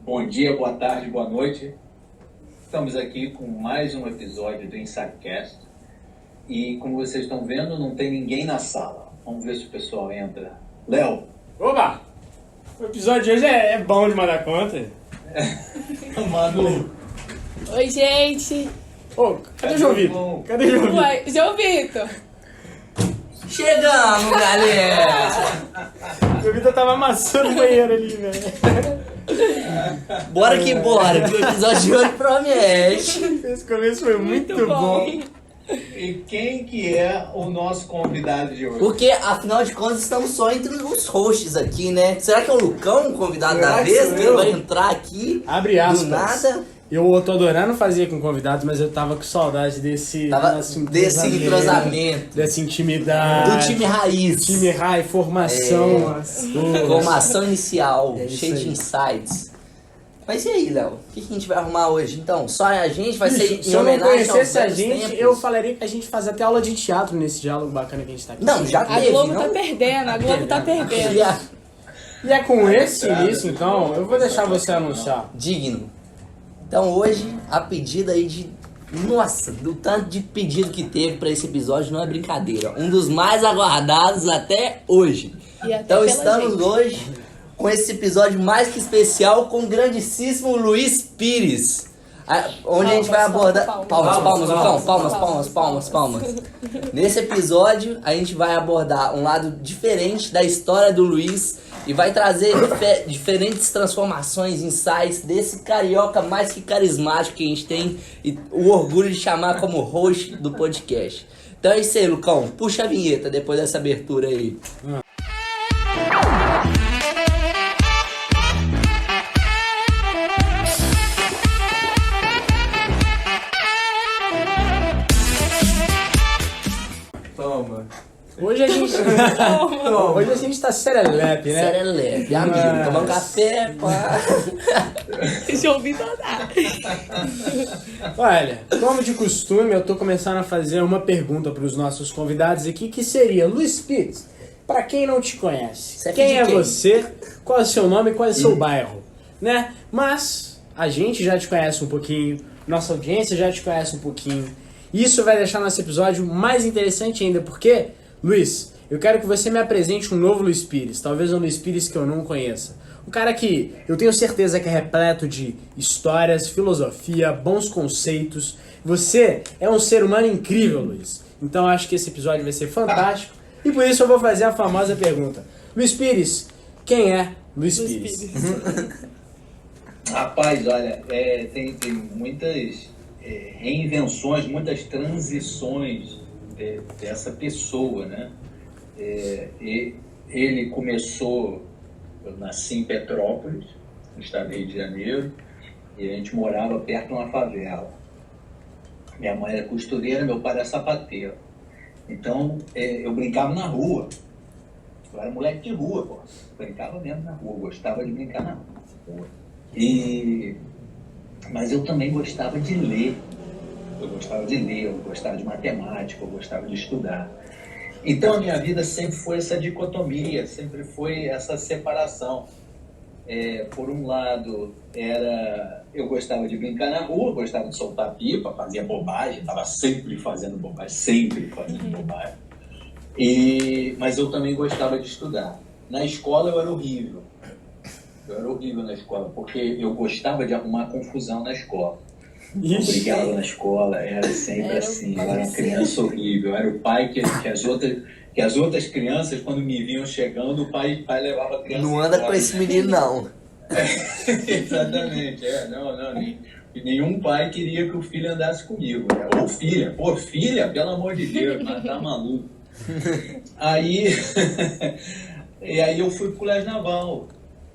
Bom dia, boa tarde, boa noite. Estamos aqui com mais um episódio do InsideCast. E como vocês estão vendo, não tem ninguém na sala. Vamos ver se o pessoal entra. Léo. Oba! O episódio de hoje é bom de mandar conta. Manu. Oi, gente. Ô, cadê o João Vitor? Cadê o João Vitor? Uai, João Vitor. Chegamos, galera! O João Vitor tava amassando o banheiro ali, velho. Bora que bora, que o episódio de hoje promete. Esse começo foi muito bom. E quem que é o nosso convidado de hoje? Porque, afinal de contas, estamos só entre os hosts aqui, né? Será que é o Lucão, o convidado da vez, que vai entrar aqui Abre aspas. do nada? Eu tô adorando fazer com convidados, mas eu tava com saudade desse Desse entrosamento. Dessa intimidade. Do time raiz. Time raiz, formação. Formação inicial, É isso cheio de aí. insights. Mas e aí, Léo? O que a gente vai arrumar hoje? Então, só a gente vai ser Se em eu não homenagem aos conhecesse a velhos gente, tempos? eu falaria que a gente faz até aula de teatro nesse diálogo bacana que a gente tá aqui. Não, já A teve, Globo não? tá perdendo, a Globo tá perdendo. Já. E é com esse início, então, eu vou deixar você anunciar. Digno. Então hoje, a pedida aí de... Nossa, do tanto de pedido que teve pra esse episódio não é brincadeira. Um dos mais aguardados até hoje. E até Então pela estamos gente. hoje com esse episódio mais que especial com o grandíssimo Luiz Pires. Onde a gente vai abordar... Palmas. Nesse episódio, a gente vai abordar um lado diferente da história do Luiz e vai trazer diferentes transformações, insights desse carioca mais que carismático que a gente tem e o orgulho de chamar como host do podcast. Então é isso aí, Lucão. Puxa a vinheta depois dessa abertura aí. Toma. Hoje a gente tá serelepe, né? Serelepe, amigo. Tomar um café, pá. João Vitor dá. Olha, como de costume, eu tô começando a fazer uma pergunta pros nossos convidados aqui, que seria, Luiz Pires, pra quem não te conhece, Você é quem filho é de quem? você, qual é o seu nome e qual é o seu bairro, né? Mas a gente já te conhece um pouquinho, nossa audiência já te conhece um pouquinho. Isso vai deixar nosso episódio mais interessante ainda, porque, Luiz, eu quero que você me apresente um novo Luiz Pires, talvez um Luiz Pires que eu não conheça. Um cara que eu tenho certeza que é repleto de histórias, filosofia, bons conceitos. Você é um ser humano incrível, Luiz. Então eu acho que esse episódio vai ser fantástico. E por isso eu vou fazer a famosa pergunta. Luiz Pires, quem é Luiz Pires? Rapaz, olha, tem muitas reinvenções, muitas transições dessa pessoa, né? Ele começou... Eu nasci em Petrópolis, no estado do Rio de Janeiro, e a gente morava perto de uma favela. Minha mãe era costureira, meu pai era sapateiro. Então, eu brincava na rua. Eu era moleque de rua, pô. Brincava mesmo na rua, gostava de brincar na rua. Mas eu também gostava de ler. Eu gostava de matemática, eu gostava de estudar. Então a minha vida sempre foi essa dicotomia, sempre foi essa separação. Por um lado, eu gostava de brincar na rua, gostava de soltar pipa, fazia bobagem, estava sempre fazendo bobagem. Mas eu também gostava de estudar. Na escola eu era horrível. Na escola, porque eu gostava de arrumar confusão na escola. Eu brigava na escola, era sempre assim, eu era uma criança horrível, eu era o pai que as outras crianças, quando me viam chegando, o pai levava a criança. Não anda embora. com esse menino, não. Exatamente, nenhum pai queria que o filho andasse comigo, né? Ou filha, pelo amor de Deus, mas tá maluco. E aí eu fui pro Colégio Naval.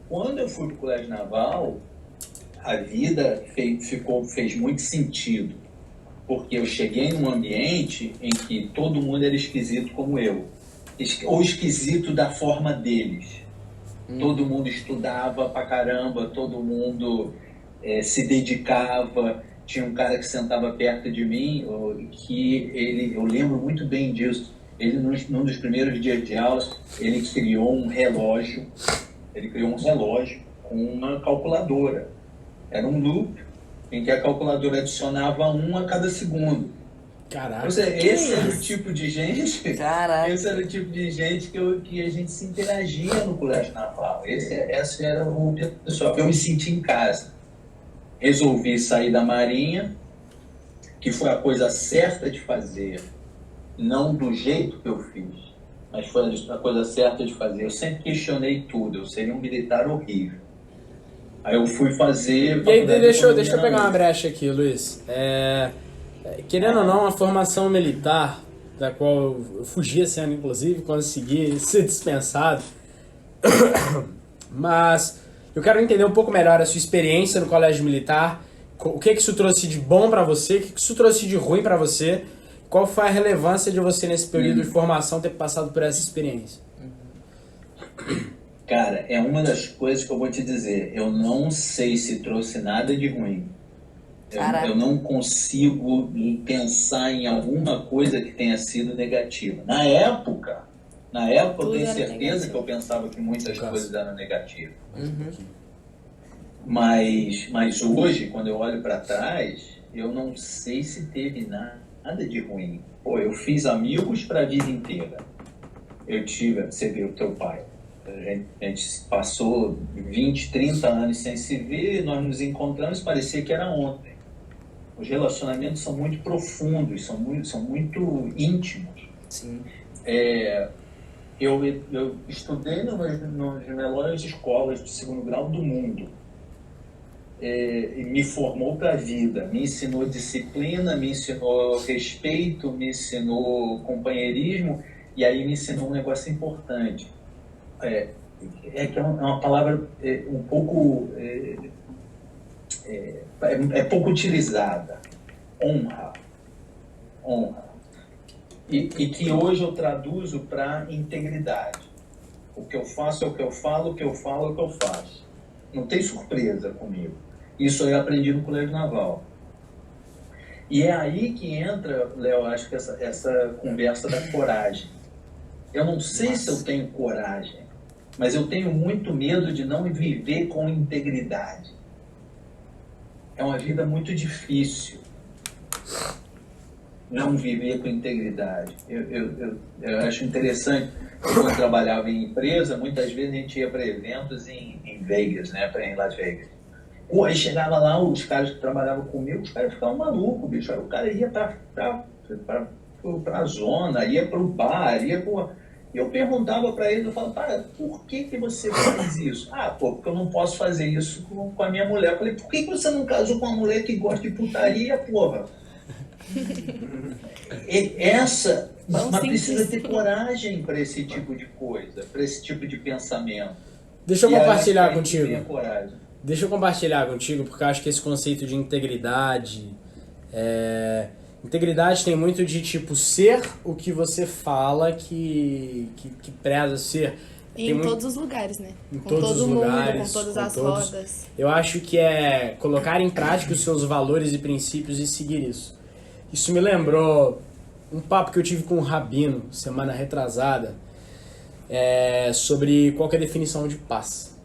Quando eu fui pro Colégio Naval, a vida fez muito sentido, porque eu cheguei num ambiente em que todo mundo era esquisito como eu, ou esquisito da forma deles. Todo mundo estudava pra caramba, todo mundo se dedicava. Tinha um cara que sentava perto de mim, eu lembro muito bem disso. Ele, num dos primeiros dias de aula, ele criou um relógio com uma calculadora. Era um loop em que a calculadora adicionava 1 a cada segundo. Caraca. Ou seja, esse era o tipo de gente, Caraca. esse era o tipo de gente que a gente se interagia no colégio naval. Esse era o pessoal. Eu me senti em casa. Resolvi sair da Marinha, que foi a coisa certa de fazer, não do jeito que eu fiz, mas foi a coisa certa de fazer. Eu sempre questionei tudo, eu seria um militar horrível. Aí eu fui fazer... E aí, deixa eu pegar uma brecha aqui, Luiz. Querendo ou não, a formação militar, da qual eu fugi esse ano, inclusive, consegui ser dispensado. Mas eu quero entender um pouco melhor a sua experiência no colégio militar, o que isso trouxe de bom pra você, o que isso trouxe de ruim pra você, qual foi a relevância de você nesse período de formação ter passado por essa experiência. Cara, é uma das coisas que eu vou te dizer. Eu não sei se trouxe nada de ruim. Eu não consigo pensar em alguma coisa que tenha sido negativa. Na época eu tenho certeza que eu pensava que muitas coisas eram negativas. Mas hoje, quando eu olho para trás, eu não sei se teve nada de ruim. Pô, eu fiz amigos para a vida inteira. Você viu o teu pai. A gente passou 20, 30 anos sem se ver, nós nos encontramos, parecia que era ontem. Os relacionamentos são muito profundos, são muito íntimos. Sim. Eu estudei nas melhores escolas de segundo grau do mundo. E me formou para a vida, me ensinou disciplina, me ensinou respeito, me ensinou companheirismo, e aí me ensinou um negócio importante. Que é uma palavra um pouco... pouco utilizada. Honra. E que hoje eu traduzo para integridade. O que eu faço é o que eu falo, o que eu falo é o que eu faço. Não tem surpresa comigo. Isso eu aprendi no Colégio Naval. E é aí que entra, Léo, acho que essa conversa da coragem. Eu não sei se eu tenho coragem, mas eu tenho muito medo de não viver com integridade. É uma vida muito difícil não viver com integridade. Eu acho interessante, quando eu trabalhava em empresa, muitas vezes a gente ia para eventos em Vegas, né, em Las Vegas. Aí chegava lá, os caras que trabalhavam comigo, os caras ficavam malucos, bicho. Aí o cara ia para a zona, ia para o bar, ia para... E eu perguntava para ele, eu falava, por que você faz isso? Porque eu não posso fazer isso com a minha mulher. Eu falei, por que você não casou com uma mulher que gosta de putaria, porra? Mas precisa ter coragem para esse tipo de coisa, para esse tipo de pensamento. Deixa eu compartilhar contigo. Deixa eu compartilhar contigo, porque eu acho que esse conceito de integridade... Integridade tem muito de, tipo, ser o que você fala que preza ser. Em todos os lugares, né? Em com todos todo os mundo, lugares, com todas as rodas. Eu acho que é colocar em prática os seus valores e princípios e seguir isso. Isso me lembrou um papo que eu tive com o Rabino, semana retrasada, sobre qual que é a definição de paz.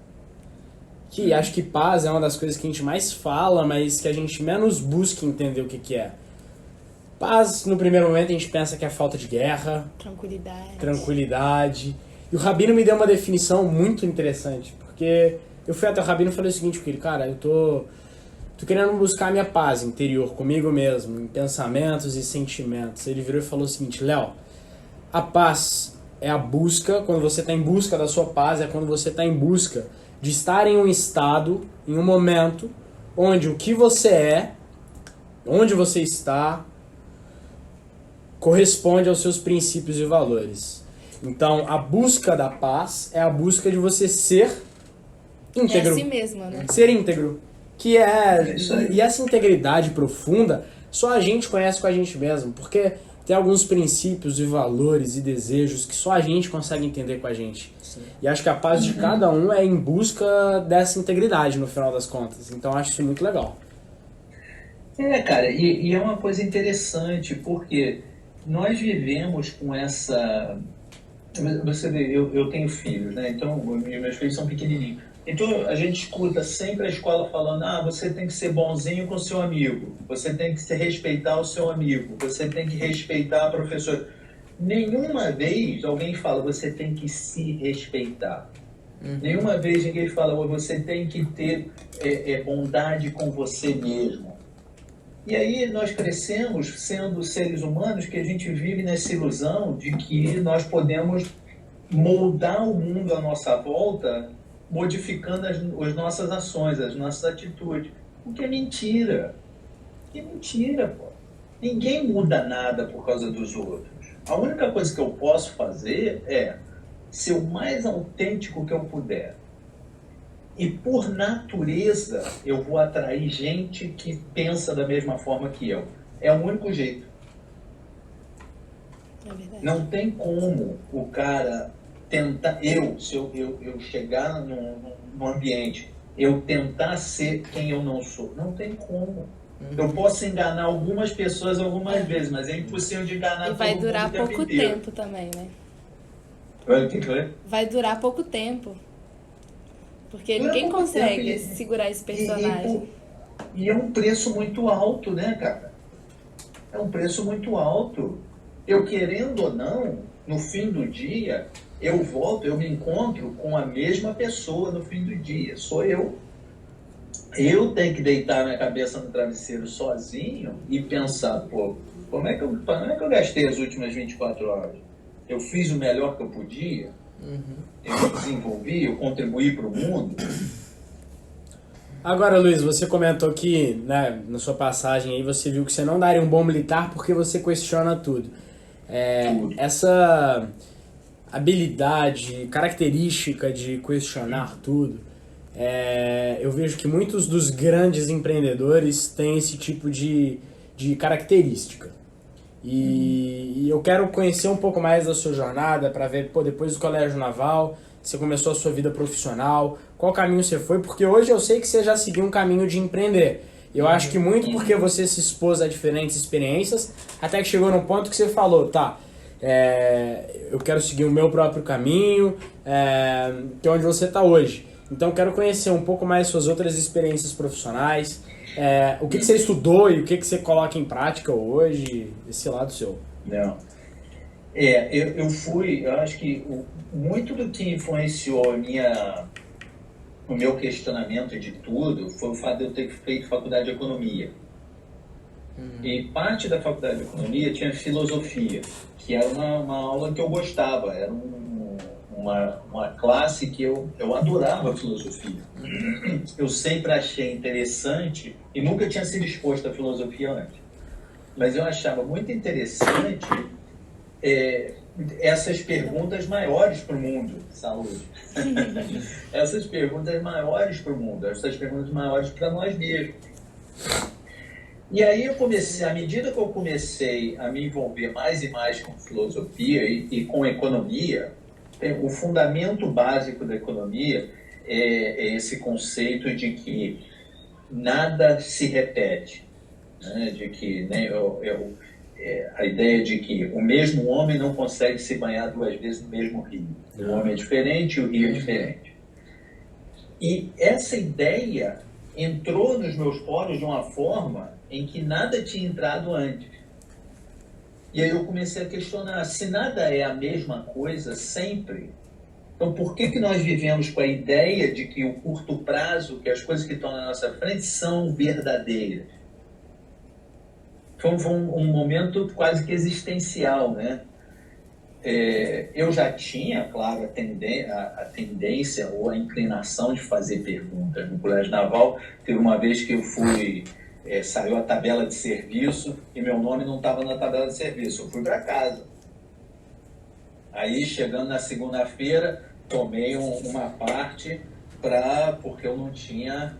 Que acho que paz é uma das coisas que a gente mais fala, mas que a gente menos busca entender o que é. Paz, no primeiro momento, a gente pensa que é falta de guerra, tranquilidade. E o Rabino me deu uma definição muito interessante, porque eu fui até o Rabino e falei o seguinte com ele, cara, eu tô querendo buscar a minha paz interior, comigo mesmo, em pensamentos e sentimentos. Ele virou e falou o seguinte, Léo, a paz é a busca, quando você está em busca da sua paz, é quando você está em busca de estar em um estado, em um momento, onde o que você é, onde você está, corresponde aos seus princípios e valores. Então, a busca da paz é a busca de você ser íntegro. É assim mesmo, né? Ser íntegro. E essa integridade profunda, só a gente conhece com a gente mesmo, porque tem alguns princípios e valores e desejos que só a gente consegue entender com a gente. Sim. E acho que a paz de cada um é em busca dessa integridade, no final das contas. Então, acho isso muito legal. Cara, e é uma coisa interessante, porque nós vivemos com essa... Você vê, eu tenho filhos, né? Então, meus filhos são pequenininhos. Então, a gente escuta sempre a escola falando, você tem que ser bonzinho com o seu amigo, você tem que se respeitar o seu amigo, você tem que respeitar a professora. Nenhuma vez alguém fala, você tem que se respeitar. Nenhuma vez ninguém fala, você tem que ter bondade com você mesmo. E aí nós crescemos sendo seres humanos que a gente vive nessa ilusão de que nós podemos moldar o mundo à nossa volta modificando as nossas ações, as nossas atitudes. O que é mentira. Que mentira, pô. Ninguém muda nada por causa dos outros. A única coisa que eu posso fazer é ser o mais autêntico que eu puder. E por natureza eu vou atrair gente que pensa da mesma forma que eu. É o único jeito. É verdade. Não tem como o cara tentar, se eu chegar num ambiente, eu tentar ser quem eu não sou. Não tem como. Eu posso enganar algumas pessoas algumas vezes, mas é impossível de enganar todo mundo. E vai durar o tempo pouco inteiro. tempo também, né? O que foi? Vai durar pouco tempo. Porque Dura ninguém pouco consegue tempo segurar esse personagem. E é um preço muito alto, né, cara? É um preço muito alto. Eu, querendo ou não, no fim do dia, eu me encontro com a mesma pessoa no fim do dia. Sou eu. Eu tenho que deitar minha cabeça no travesseiro sozinho e pensar, como é que eu gastei as últimas 24 horas? Eu fiz o melhor que eu podia? Eu me desenvolvi, eu contribuí para o mundo? Agora, Luiz, você comentou que, né, na sua passagem aí, você viu que você não daria um bom militar porque você questiona tudo. Tudo. Essa habilidade, característica de questionar tudo, eu vejo que muitos dos grandes empreendedores têm esse tipo de característica. E eu quero conhecer um pouco mais da sua jornada para ver, depois do Colégio Naval, você começou a sua vida profissional, qual caminho você foi, porque hoje eu sei que você já seguiu um caminho de empreender. Eu acho que muito porque você se expôs a diferentes experiências, até que chegou num ponto que você falou, eu quero seguir o meu próprio caminho, que é onde você está hoje. Então eu quero conhecer um pouco mais suas outras experiências profissionais, o que você estudou e o que você coloca em prática hoje, esse lado seu. Não. Eu acho que muito do que influenciou o meu questionamento de tudo foi o fato de eu ter feito faculdade de economia. E parte da faculdade de economia tinha filosofia, que era uma aula que eu gostava, era uma classe que eu adorava filosofia. Eu sempre achei interessante e nunca tinha sido exposto à filosofia antes. Mas eu achava muito interessante essas perguntas maiores para o mundo. Saúde. Essas perguntas maiores para o mundo, essas perguntas maiores para nós mesmos. E aí à medida que eu comecei a me envolver mais e mais com filosofia e com economia, o fundamento básico da economia é esse conceito de que nada se repete, né? De que a ideia de que o mesmo homem não consegue se banhar 2 vezes no mesmo rio. O homem é diferente e o rio é diferente. E essa ideia entrou nos meus poros de uma forma em que nada tinha entrado antes. E aí eu comecei a questionar, se nada é a mesma coisa sempre, então por que nós vivemos com a ideia de que o curto prazo, que as coisas que estão na nossa frente são verdadeiras? Foi um momento quase que existencial, né? Eu já tinha, claro, a tendência ou a inclinação de fazer perguntas. No Colégio Naval, teve uma vez que eu fui... saiu a tabela de serviço e meu nome não estava na tabela de serviço. Eu fui para casa. Aí, chegando na segunda-feira, tomei uma parte porque eu não tinha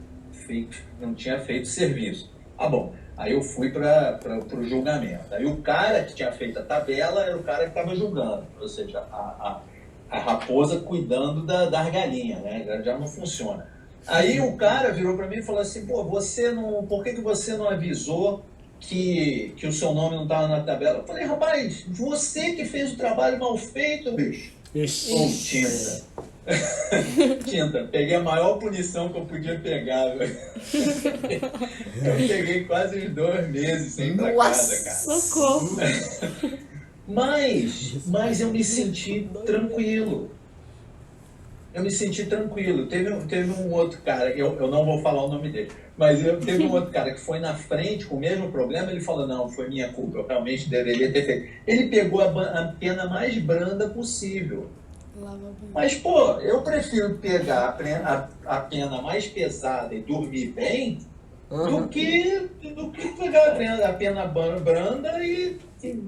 feito serviço. Bom. Aí eu fui para o julgamento. Aí o cara que tinha feito a tabela era o cara que estava julgando. Ou seja, a raposa cuidando das galinhas, né? Já não funciona. Aí o cara virou para mim e falou assim, por que você não avisou que o seu nome não estava na tabela? Eu falei, rapaz, você que fez o trabalho mal feito, bicho. Ou tinta. Tinta, peguei a maior punição que eu podia pegar, velho. Eu peguei quase uns 2 meses sem ir pra casa, cara. Socorro. Mas eu me senti tranquilo. Teve um outro cara, eu não vou falar o nome dele, mas teve um outro cara que foi na frente com o mesmo problema, ele falou, não, foi minha culpa, eu realmente deveria ter feito. Ele pegou a pena mais branda possível. Mas, pô, eu prefiro pegar a pena mais pesada e dormir bem do que pegar a pena branda e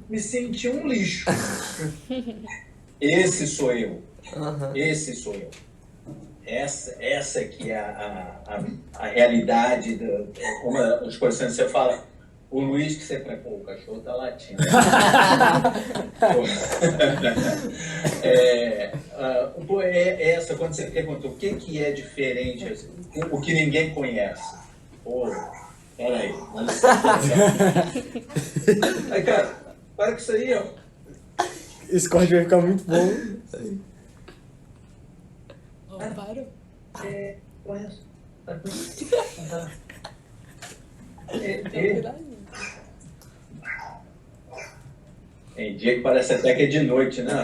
me sentir um lixo. Esse sou eu. Esse sou eu. Essa que é a realidade. Como os corações você fala, o Luiz que você pô, o cachorro tá latindo. Essa, quando você pergunta o que é diferente, assim, o que ninguém conhece. Pô, peraí. Aí, cara, para com isso aí, ó. Esse corte vai ficar muito bom. Parou. Conheço. Tem dia que parece até que é de noite, né?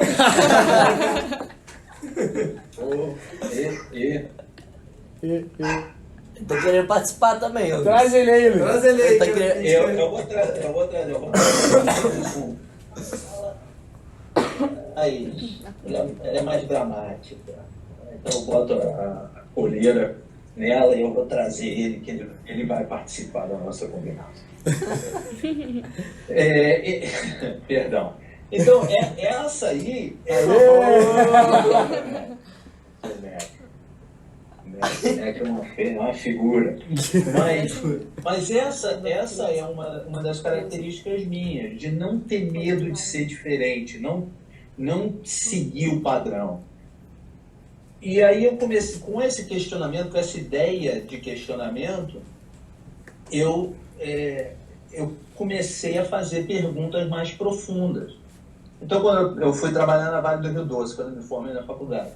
Tô querendo participar também, Luiz. Traz ele aí, Luiz. Traz ele aí. Eu vou trazer. Aí, ela é mais dramática. Então eu boto a coleira nela e eu vou trazer ele, que ele vai participar da nossa combinação. Perdão. Então, essa aí é uma figura. Mas essa é uma das características minhas, de não ter medo de ser diferente, não seguir o padrão. E aí eu comecei, com esse questionamento, com essa ideia de questionamento, eu comecei a fazer perguntas mais profundas. Então, quando eu fui trabalhar na Vale do Rio Doce, quando eu me formei na faculdade,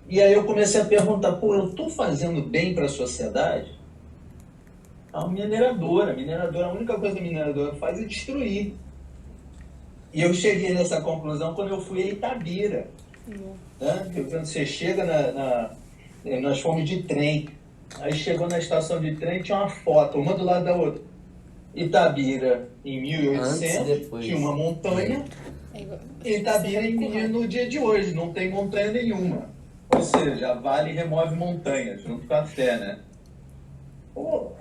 e aí eu comecei a perguntar, pô, eu estou fazendo bem para a sociedade? A mineradora, a única coisa que a mineradora faz é destruir. E eu cheguei nessa conclusão quando eu fui a Itabira. Né? Quando você chega nós fomos de trem, aí chegou na estação de trem, tinha uma foto, uma do lado da outra. Itabira em 1800, tinha uma montanha, e Itabira no dia de hoje, não tem montanha nenhuma. Ou seja, a Vale remove montanhas, junto com a fé, né? Pô,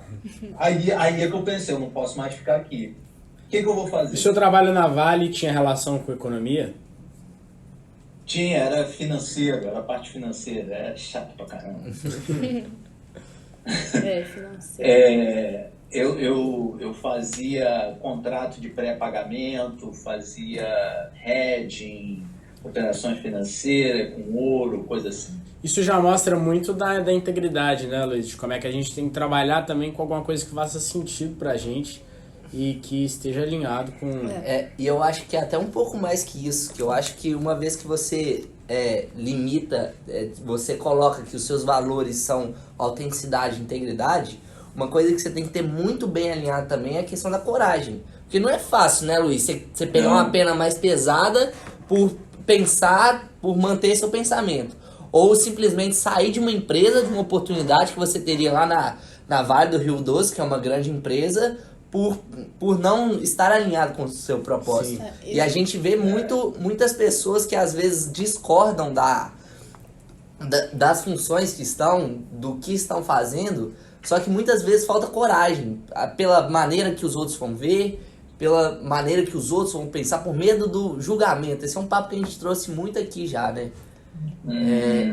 aí é que eu pensei, eu não posso mais ficar aqui. O que eu vou fazer? O seu trabalho na Vale tinha relação com economia? Tinha, era financeiro, era a parte financeira, era chato pra caramba. Financeiro. Eu fazia contrato de pré-pagamento, fazia hedging, operações financeiras com ouro, coisa assim. Isso já mostra muito da integridade, né, Luiz? De como é que a gente tem que trabalhar também com alguma coisa que faça sentido pra gente e que esteja alinhado com... E eu acho que é até um pouco mais que isso, que eu acho que uma vez que você limita, você coloca que os seus valores são autenticidade e integridade, uma coisa que você tem que ter muito bem alinhado também é a questão da coragem. Porque não é fácil, né, Luiz? Você pegar uma pena mais pesada por pensar, por manter seu pensamento. Ou simplesmente sair de uma empresa, de uma oportunidade que você teria lá na Vale do Rio Doce, que é uma grande empresa, por não estar alinhado com o seu propósito. E a gente vê muitas pessoas que às vezes discordam das funções que do que estão fazendo, só que muitas vezes falta coragem, pela maneira que os outros vão ver, pela maneira que os outros vão pensar, por medo do julgamento. Esse é um papo que a gente trouxe muito aqui já, né?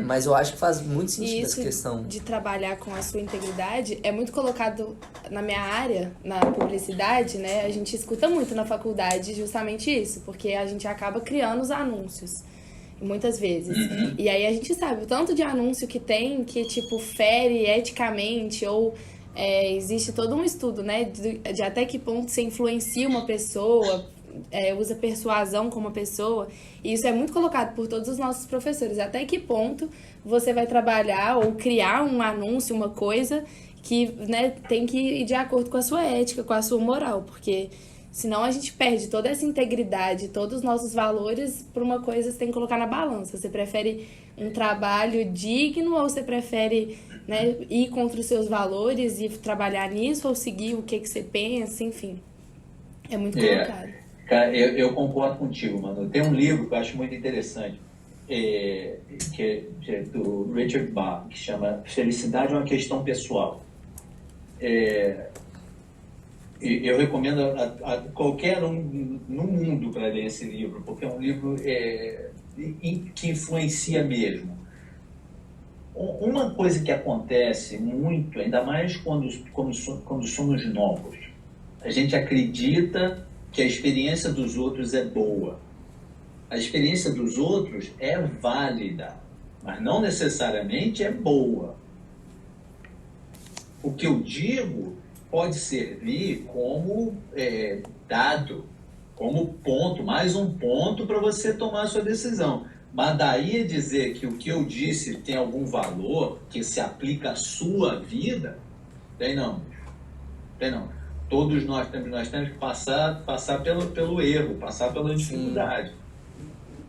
Mas eu acho que faz muito sentido essa questão. De trabalhar com a sua integridade é muito colocado na minha área, na publicidade, né? A gente escuta muito na faculdade justamente isso, porque a gente acaba criando os anúncios, muitas vezes. E aí a gente sabe o tanto de anúncio que tem que, tipo, fere eticamente ou... existe todo um estudo, né? De até que ponto você influencia uma pessoa usa persuasão com uma pessoa, e isso é muito colocado por todos os nossos professores. Até que ponto você vai trabalhar ou criar um anúncio, uma coisa que, né, tem que ir de acordo com a sua ética, com a sua moral, porque senão a gente perde toda essa integridade, todos os nossos valores por uma coisa que você tem que colocar na balança. Você prefere um trabalho digno ou você prefere, né, ir contra os seus valores e trabalhar nisso ou seguir o que você pensa, enfim. É muito colocado. Cara, eu concordo contigo, mano. Tem um livro que eu acho muito interessante, que é do Richard Bach, que chama Felicidade é uma Questão Pessoal. Eu recomendo a qualquer um no mundo para ler esse livro, porque é um livro que influencia mesmo. Uma coisa que acontece muito, ainda mais quando somos novos, a gente acredita que a experiência dos outros é boa. A experiência dos outros é válida, mas não necessariamente é boa. O que eu digo pode servir como dado, como ponto, mais um ponto para você tomar a sua decisão. Mas daí dizer que o que eu disse tem algum valor, que se aplica à sua vida, tem não. Todos nós temos que passar pelo erro, passar pela dificuldade.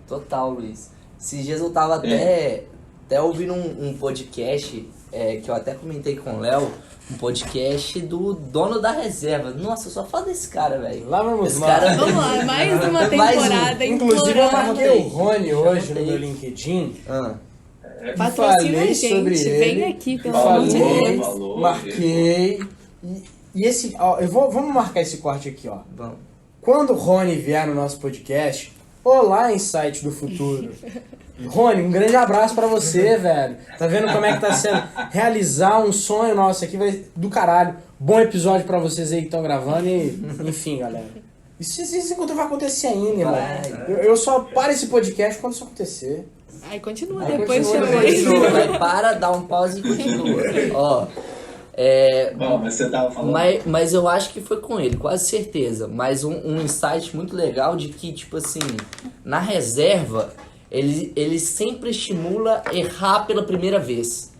Total, Luiz. Esses dias eu tava até ouvindo um podcast, que eu até comentei com o Léo, um podcast do dono da reserva. Nossa, eu só falo desse cara, velho. Lá vamos Esse lá. cara... Vamos lá, mais uma temporada. Inclusive, eu marquei o Rony hoje no Anotei. meu LinkedIn. Patrocina a Falei gente, sobre ele. vem aqui, pelo amor de Falei, Deus. marquei. E esse... Ó, vamos marcar esse corte aqui, ó. Vamos. Quando o Rony vier no nosso podcast, olá, Insight do Futuro. Rony, um grande abraço pra você, velho. Tá vendo como é que tá sendo realizar um sonho nosso aqui, vai do caralho. Bom episódio pra vocês aí que estão gravando e, enfim, galera. Isso enquanto vai acontecer ainda, irmão. Eu só paro esse podcast quando isso acontecer. Aí continua, Aí depois continua, chama Vai, para, dá um pause e continua. Ó, Bom, mas você tava falando... mas eu acho que foi com ele, quase certeza. Mas um insight muito legal de que, tipo assim, na reserva, ele sempre estimula errar pela primeira vez.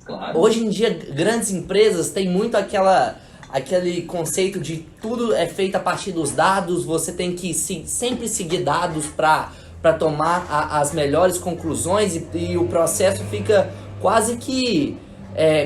Claro. Hoje em dia, grandes empresas têm muito aquele conceito de tudo é feito a partir dos dados, você tem que sempre seguir dados para tomar as melhores conclusões e o processo fica quase que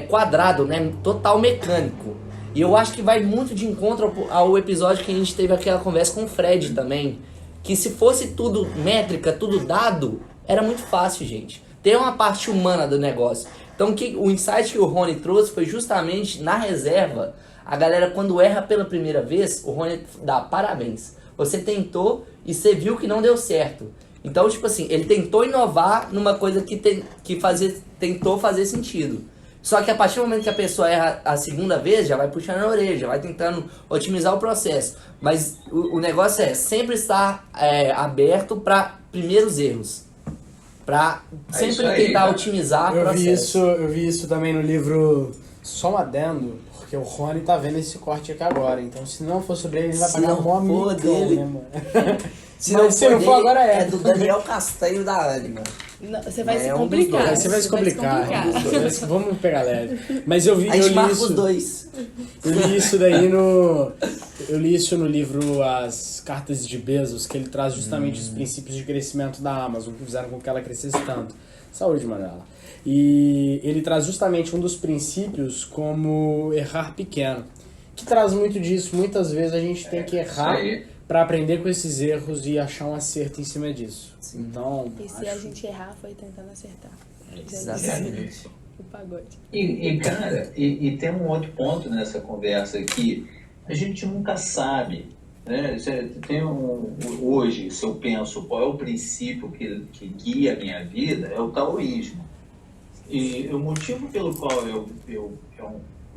quadrado, né? Total mecânico. E eu acho que vai muito de encontro ao episódio que a gente teve aquela conversa com o Fred também, que se fosse tudo métrica, tudo dado, era muito fácil, gente. Tem uma parte humana do negócio. Então o insight que o Rony trouxe foi justamente na reserva. A galera, quando erra pela primeira vez, o Rony dá parabéns. Você tentou e você viu que não deu certo. Então, tipo assim, ele tentou inovar numa coisa que tentou fazer sentido. Só que a partir do momento que a pessoa erra a segunda vez, já vai puxando a orelha, já vai tentando otimizar o processo. Mas o negócio é sempre estar aberto para primeiros erros. Para sempre aí, tentar cara. otimizar o processo. Eu vi isso também no livro Só um Adendo, porque o Rony tá vendo esse corte aqui agora. Então, se não for sobre ele, ele vai Se pagar não um mó for micão, dele. né, mano? Se Mas se não for agora é do Daniel Castanho da Anima. Não, você vai se É um dos complicar. dois. Você vai se complicar. Vamos pegar leve. Mas eu A gente li marca isso. os dois. Eu li isso daí Eu li isso no livro As Cartas de Bezos, que ele traz justamente os princípios de crescimento da Amazon, que fizeram com que ela crescesse tanto. Saúde, Manuela. E ele traz justamente um dos princípios como errar pequeno, que traz muito disso. Muitas vezes a gente tem que errar para aprender com esses erros e achar um acerto em cima disso. Sim. Então, E se a gente errar, foi tentando acertar. Exatamente. O pagode. E cara, e tem um outro ponto nessa conversa aqui. A gente nunca sabe, né? Hoje, se eu penso qual é o princípio que guia a minha vida, é o taoísmo. E o motivo pelo qual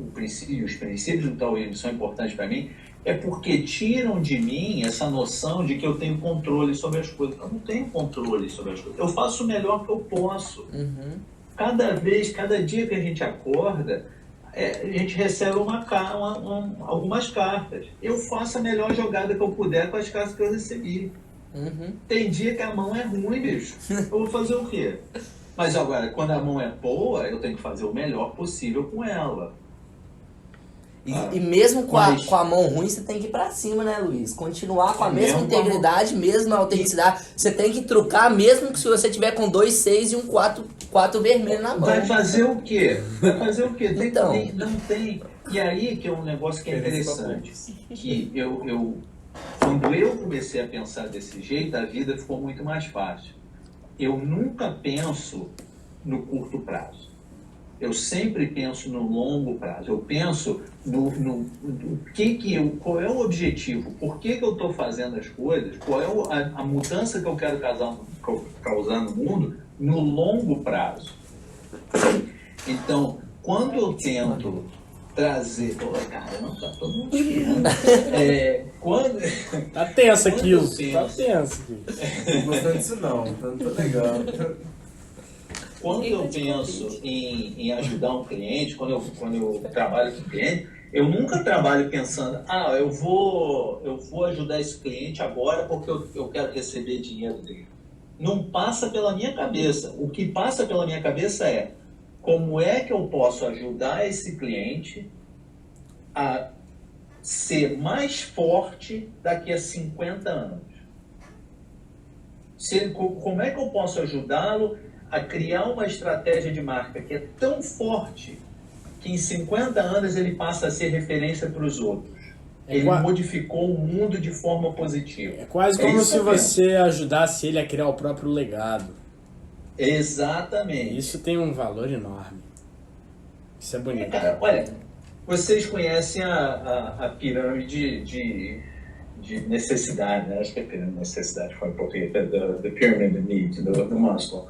os princípios do taoísmo são importantes para mim é porque tiram de mim essa noção de que eu tenho controle sobre as coisas. Eu não tenho controle sobre as coisas. Eu faço o melhor que eu posso. Uhum. Cada dia que a gente acorda, a gente recebe algumas cartas. Eu faço a melhor jogada que eu puder com as cartas que eu recebi. Tem dia que a mão é ruim, bicho. Eu vou fazer o quê? Mas agora, quando a mão é boa, eu tenho que fazer o melhor possível com ela. E mesmo com a mão ruim, você tem que ir pra cima, né, Luiz? Continuar com a mesma integridade, mesma autenticidade. Você tem que trucar, mesmo que se você tiver com 2 6 e um 4 vermelho na mão. Vai fazer o quê? Então. Não tem. E aí que é um negócio que é interessante. Que quando eu comecei a pensar desse jeito, a vida ficou muito mais fácil. Eu nunca penso no curto prazo. Eu sempre penso no longo prazo. Eu penso qual é o objetivo, por que eu estou fazendo as coisas, qual é a mudança que eu quero causar no mundo no longo prazo. Então, quando eu tento trazer... Caramba, tá todo mundo tirando. Tá tenso aquilo. Tá tenso aqui. Não tô gostando disso não, tá legal. Quando eu penso em ajudar um cliente, quando eu trabalho com cliente, eu nunca trabalho pensando, eu vou ajudar esse cliente agora porque eu quero receber dinheiro dele. Não passa pela minha cabeça. O que passa pela minha cabeça é como é que eu posso ajudar esse cliente a ser mais forte daqui a 50 anos. Como é que eu posso ajudá-lo a criar uma estratégia de marca que é tão forte que em 50 anos ele passa a ser referência para os outros. Ele modificou o mundo de forma positiva. É quase como se você ajudasse ele a criar o próprio legado. Exatamente. Isso tem um valor enorme. Isso é bonito. Cara, olha, vocês conhecem a pirâmide de necessidade, né? Acho que é pirâmide de necessidade, foi um pouquinho, the pyramid of need, do Maslow.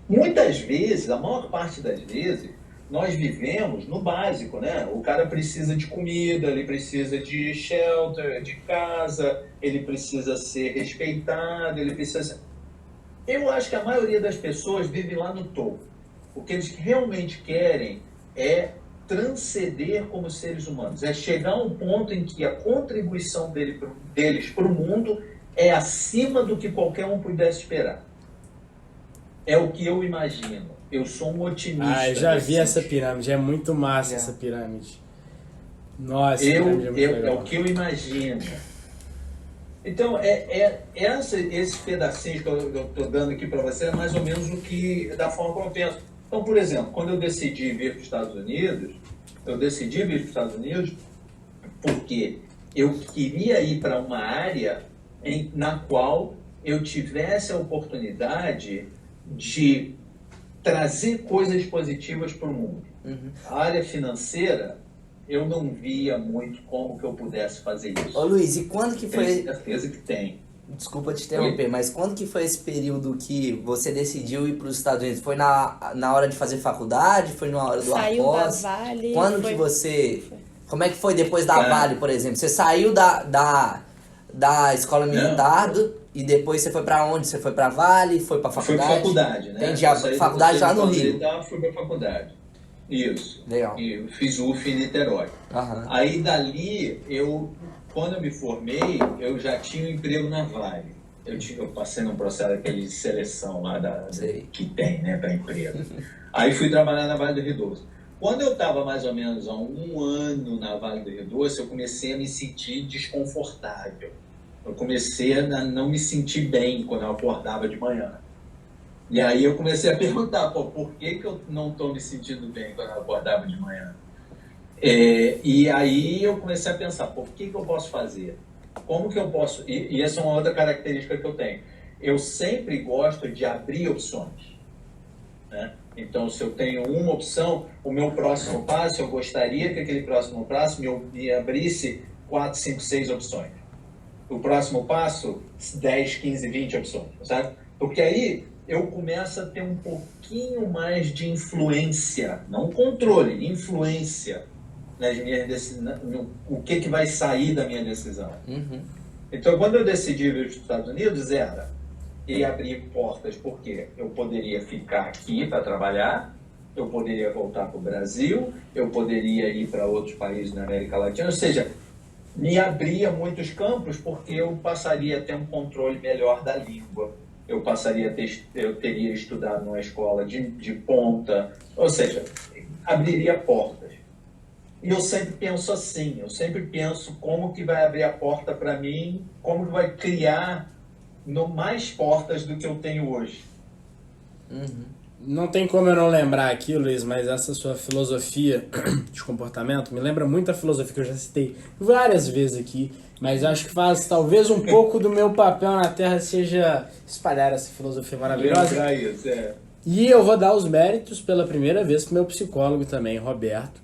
Muitas vezes, a maior parte das vezes, nós vivemos no básico, né? O cara precisa de comida, ele precisa de shelter, de casa, ele precisa ser respeitado, ele precisa... Eu acho que a maioria das pessoas vive lá no topo. O que eles realmente querem é transcender como seres humanos, é chegar a um ponto em que a contribuição deles para o mundo é acima do que qualquer um pudesse esperar. É o que eu imagino. Eu sou um otimista. Eu já vi essa pirâmide. É muito massa essa pirâmide. Nossa, pirâmide é muito legal. É o que eu imagino. Então, esse pedacinho que eu estou dando aqui para você é mais ou menos da forma como eu penso. Então, por exemplo, quando eu decidi vir para os Estados Unidos, porque eu queria ir para uma área na qual eu tivesse a oportunidade de trazer coisas positivas para o mundo. A área financeira, eu não via muito como que eu pudesse fazer isso. Ô Luiz, e quando que foi... Tenho certeza que tem. Desculpa te interromper, mas quando que foi esse período que você decidiu ir para os Estados Unidos? Foi na hora de fazer faculdade? Foi na hora do Saiu após? da Vale. Quando que você... Como é que foi depois da Vale, por exemplo? Você saiu da escola militar e depois você foi para onde? Você foi para Vale? Foi para faculdade? Foi para faculdade, né? Entendi, a faculdade lá no Rio. Militar, fui para faculdade. Isso. Legal. E eu fiz UF em Niterói. Aí dali, quando eu me formei, eu já tinha um emprego na Vale. Eu passei num processo daquele de seleção lá que tem, né, para emprego. Aí fui trabalhar na Vale do Rio Doce. Quando eu estava mais ou menos há 1 ano na Vale do Rio Doce, eu comecei a me sentir desconfortável. Eu comecei a não me sentir bem quando eu acordava de manhã. E aí eu comecei a perguntar, por que eu não estou me sentindo bem quando eu acordava de manhã? E aí eu comecei a pensar, o que eu posso fazer? Como que eu posso... E essa é uma outra característica que eu tenho. Eu sempre gosto de abrir opções, né? Então, se eu tenho uma opção, o meu próximo passo, eu gostaria que aquele próximo passo me abrisse 4, 5, 6 opções. O próximo passo, 10, 15, 20 opções, sabe? Porque aí eu começo a ter um pouquinho mais de influência, não controle, influência nas minhas decisões, o que vai sair da minha decisão. Então, quando eu decidi vir para os Estados Unidos, e abrir portas, porque eu poderia ficar aqui para trabalhar, eu poderia voltar para o Brasil, eu poderia ir para outros países na América Latina, ou seja, me abria muitos campos porque eu passaria a ter um controle melhor da língua, eu teria estudado numa escola de ponta, ou seja, abriria portas. E eu sempre penso assim, eu sempre penso como que vai abrir a porta para mim, como que vai criar mais portas do que eu tenho hoje. Não tem como eu não lembrar aqui, Luiz, mas essa sua filosofia de comportamento me lembra muito a filosofia que eu já citei várias vezes aqui, mas acho que faz talvez um pouco do meu papel na Terra seja espalhar essa filosofia maravilhosa. Lembrar isso, E eu vou dar os méritos pela primeira vez pro meu psicólogo também, Roberto,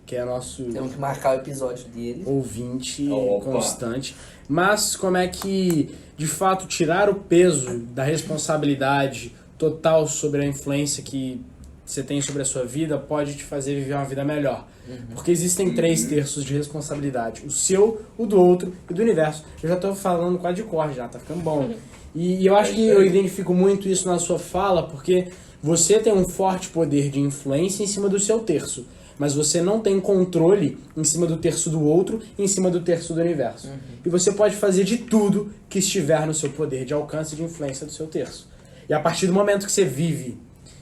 que é nosso Temos que marcar o episódio dele. ouvinte Opa. constante. Mas como é que, de fato, tirar o peso da responsabilidade total sobre a influência que você tem sobre a sua vida pode te fazer viver uma vida melhor. Porque existem 3 terços de responsabilidade. O seu, o do outro e do universo. Eu já tô falando quase de cor já, tá ficando bom. E eu acho que eu identifico muito isso na sua fala, porque você tem um forte poder de influência em cima do seu terço. Mas você não tem controle em cima do terço do outro e em cima do terço do universo. E você pode fazer de tudo que estiver no seu poder de alcance e de influência do seu terço. E a partir do momento que você vive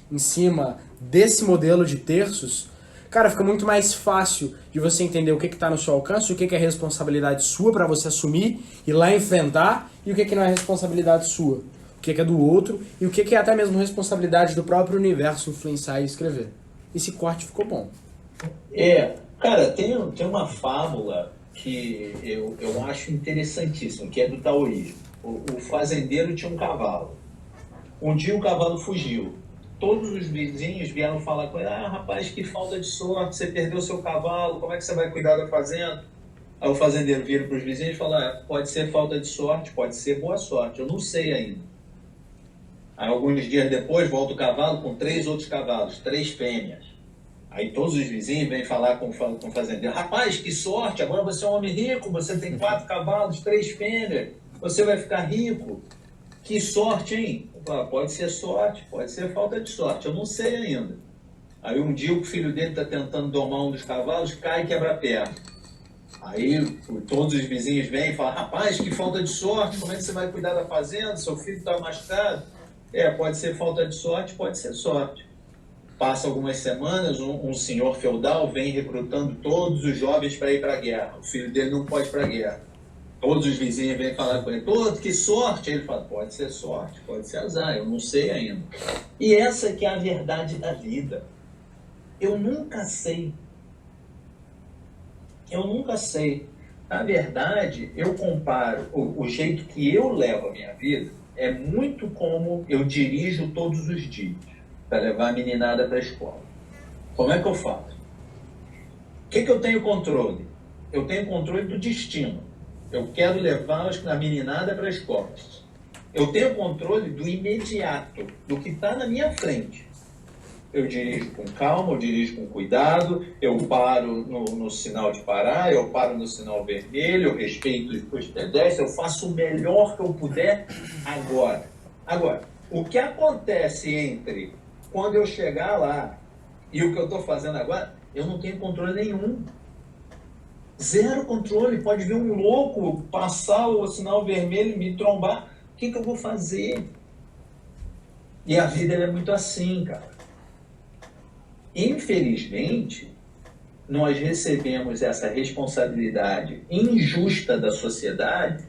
em cima desse modelo de terços, cara, fica muito mais fácil de você entender o que está no seu alcance, o que é responsabilidade sua para você assumir, ir lá enfrentar, e o que não é responsabilidade sua, o que é do outro, e o que é até mesmo responsabilidade do próprio universo influenciar e escrever. Esse corte ficou bom. Cara, tem uma fábula que eu acho interessantíssima, que é do taoísmo. O fazendeiro tinha um cavalo. Um dia o cavalo fugiu. Todos os vizinhos vieram falar com ele: rapaz, que falta de sorte, você perdeu seu cavalo, como é que você vai cuidar da fazenda? Aí o fazendeiro vira para os vizinhos e fala: pode ser falta de sorte, pode ser boa sorte, eu não sei ainda. Aí alguns dias depois volta o cavalo com 3 outros cavalos, 3 fêmeas. Aí todos os vizinhos vêm falar com o fazendeiro: rapaz, que sorte, agora você é um homem rico, você tem 4 cavalos, 3 fêmeas, você vai ficar rico. Que sorte, hein? Pode ser sorte, pode ser falta de sorte, eu não sei ainda. Aí um dia o filho dele está tentando domar um dos cavalos, cai e quebra a perna. Aí todos os vizinhos vêm e falam: rapaz, que falta de sorte, como é que você vai cuidar da fazenda? Seu filho está machucado. Pode ser falta de sorte, pode ser sorte. Passa algumas semanas, um senhor feudal vem recrutando todos os jovens para ir para a guerra. O filho dele não pode ir para a guerra. Todos os vizinhos vêm falar com ele: que sorte. Aí ele fala: pode ser sorte, pode ser azar, eu não sei ainda. E essa que é a verdade da vida. Eu nunca sei. Eu nunca sei. Na verdade, eu comparo o jeito que eu levo a minha vida é muito como eu dirijo todos os dias para levar a meninada para a escola. Como é que eu faço? O que eu tenho controle? Eu tenho controle do destino. Eu quero levar a meninada para a escola. Eu tenho controle do imediato, do que está na minha frente. Eu dirijo com calma, eu dirijo com cuidado, eu paro no sinal de parar, eu paro no sinal vermelho, eu respeito os pedestres, eu faço o melhor que eu puder agora. Agora, o que acontece entre quando eu chegar lá e o que eu estou fazendo agora, eu não tenho controle nenhum. 0 controle. Pode vir um louco passar o sinal vermelho e me trombar. O que eu vou fazer? E a vida é muito assim, cara. Infelizmente, nós recebemos essa responsabilidade injusta da sociedade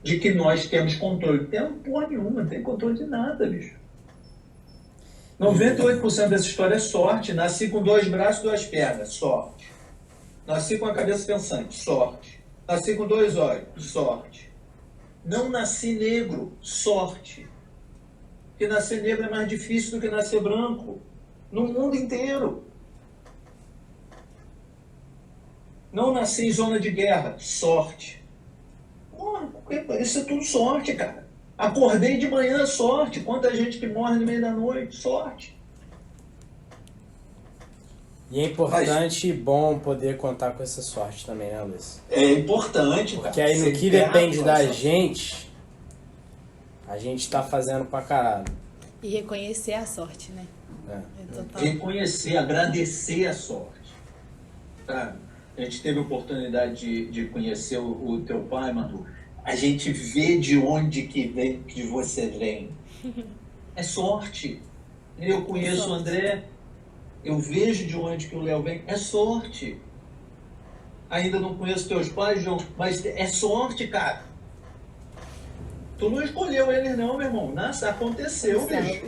de que nós temos controle. Não porra nenhuma, não tem controle de nada, bicho. 98% dessa história é sorte. Nasci com 2 braços e 2 pernas, sorte. Nasci com a cabeça pensante, sorte. Nasci com 2 olhos, sorte. Não nasci negro, sorte. Porque nascer negro é mais difícil do que nascer branco. No mundo inteiro. Não nasci em zona de guerra, sorte. Porra, isso é tudo sorte, cara. Acordei de manhã, sorte. Quanta gente que morre no meio da noite, sorte. E é importante e bom poder contar com essa sorte também, né, Luiz? É importante, cara. Porque aí no que depende da gente, a gente tá fazendo pra caralho. E reconhecer a sorte, né? Total. Reconhecer, agradecer a sorte. Sabe? A gente teve a oportunidade de conhecer o teu pai, Manu. A gente vê de onde que você vem. É sorte. Eu conheço o André, eu vejo de onde que o Léo vem. É sorte. Ainda não conheço teus pais, João, mas é sorte, cara. Tu não escolheu eles não, meu irmão. Nossa, aconteceu, bicho.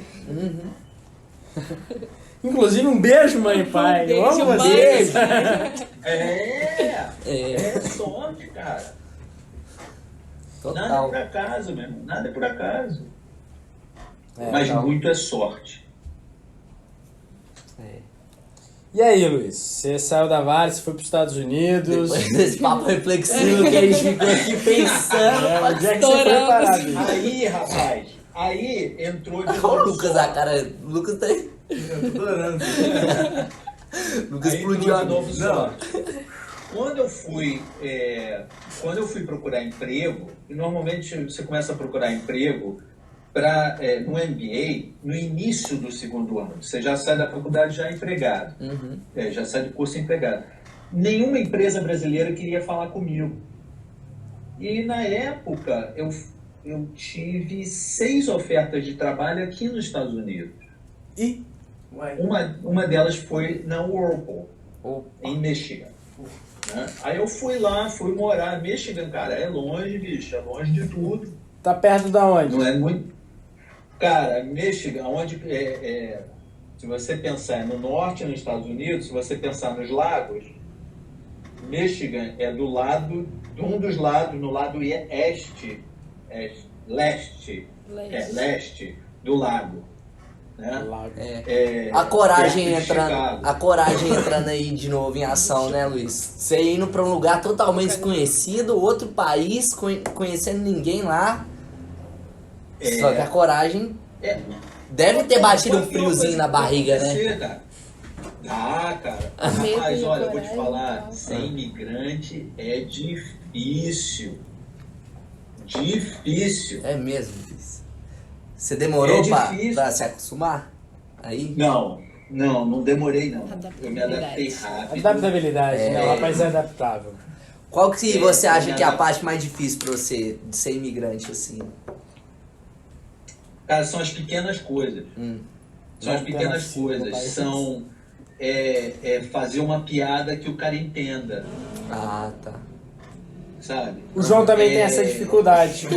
Inclusive, um beijo, mãe e pai. Eu amo mãe. vocês. É sorte, cara. Nada é Total. por acaso, meu irmão. Nada é por acaso. É, Mas não. muito é sorte. É. E aí, Luiz? Você saiu da Vale, você foi para os Estados Unidos. Depois desse papo reflexivo que a gente ficou aqui pensando. Onde é que você foi parar, bicho? Aí, rapaz, aí entrou de Olha o novo Lucas, sorte. a cara. O Lucas tá aí. Eu tô adorando. Lucas Aí explodiu entrou a de novo Não. sorte. Quando eu fui procurar emprego, e normalmente você começa a procurar emprego no MBA, no início do segundo ano. Você já sai da faculdade já empregado. Já sai do curso empregado. Nenhuma empresa brasileira queria falar comigo. E na época eu tive 6 ofertas de trabalho aqui nos Estados Unidos. E Uai. Uma delas foi na Whirlpool, Opa. em Michigan. Né? Aí eu fui morar. Michigan, cara, é longe, bicho, é longe de tudo. tá perto da onde? Não é muito. Cara, Michigan, onde se você pensar no norte, nos Estados Unidos, se você pensar nos lagos, Michigan é do lado, de um dos lados, no lado leste do lago. Né? Lago. A coragem perto de entrando. Chicago. A coragem entrando aí de novo em ação, né, Luiz? Você indo pra um lugar totalmente desconhecido, outro país, conhecendo ninguém lá. Só que a coragem É, deve ter batido um Pode ter uma friozinho coisa na que barriga, né? acontecer, cara. Ah, cara. Medo Mas e olha, eu vou te coragem, falar, então. ser imigrante é difícil. Difícil. É mesmo, Luiz. Você demorou É pra difícil. se acostumar? Aí? Não demorei não. Eu me Adaptabilidade. adaptei rápido. Adaptabilidade, né? O rapaz é adaptável. Qual que você acha minha que é a adapta- parte mais difícil pra você de ser imigrante, assim? Cara, são as pequenas coisas. São as Não pequenas nascido no coisas. país. São fazer uma piada que o cara entenda, Ah, tá. sabe? O João também tem essa dificuldade. Por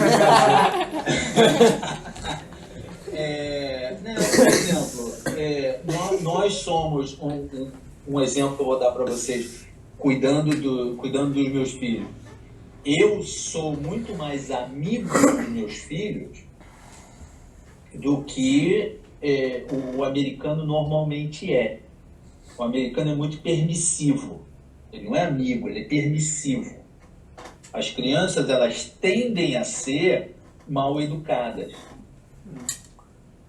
exemplo, nós somos um exemplo que eu vou dar para vocês, cuidando dos meus filhos. Eu sou muito mais amigo dos meus filhos do que o americano normalmente é. O americano é muito permissivo. Ele não é amigo, ele é permissivo. As crianças, elas tendem a ser mal educadas.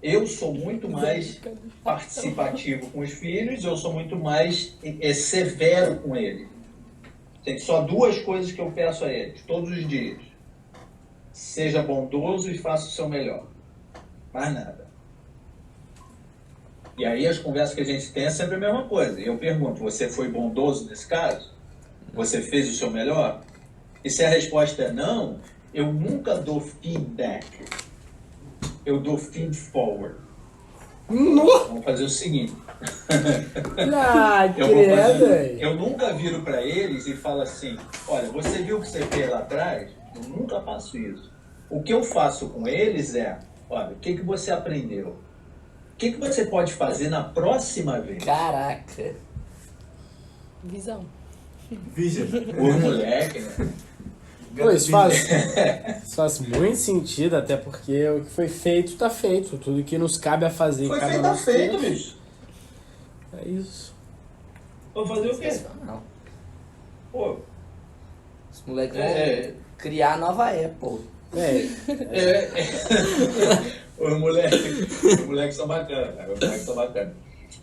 Eu sou muito mais participativo com os filhos, eu sou muito mais severo com eles. Tem só 2 coisas que eu peço a eles, todos os dias. Seja bondoso e faça o seu melhor. Mais nada. E aí as conversas que a gente tem é sempre a mesma coisa. E eu pergunto, você foi bondoso nesse caso? Você fez o seu melhor? E se a resposta é não, eu nunca dou feedback. Eu dou feed forward. Vamos fazer o seguinte. Ah, Eu, vou fazer- credo. eu nunca viro para eles e falo assim, olha, você viu o que você fez lá atrás? Eu nunca faço isso. O que eu faço com eles é, olha, o que você aprendeu? O que você pode fazer na próxima vez? Caraca. Visão. Vigia. Os moleques, né? Pois faz muito sentido, até porque o que foi feito tá feito. Tudo que nos cabe a fazer. Foi cada feito, tá nosso feito, tempo. bicho. É isso. Vou fazer o quê? Não. Pô, Os moleques vão É. criar a nova Apple. Os moleques são bacanas, cara. Os moleques são bacanas.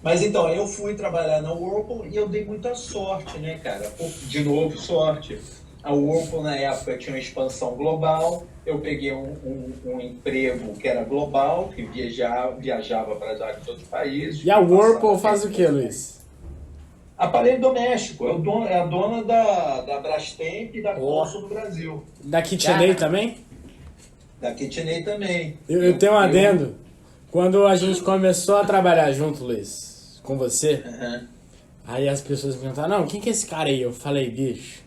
Mas então, eu fui trabalhar na Whirlpool e eu dei muita sorte, né, cara? De novo, sorte. A Whirlpool, na época, tinha uma expansão global. Eu peguei um emprego que era global, que viajava para vários outros países. E a Whirlpool faz o que, Luiz? Aparelho doméstico. É a dona da Brastemp e da Consul no Brasil. Da KitchenAid também? Da KitchenAid também. Eu tenho um adendo. Quando a gente começou a trabalhar junto, Luiz, com você, aí as pessoas me perguntaram, não, quem que é esse cara aí? Eu falei, bicho,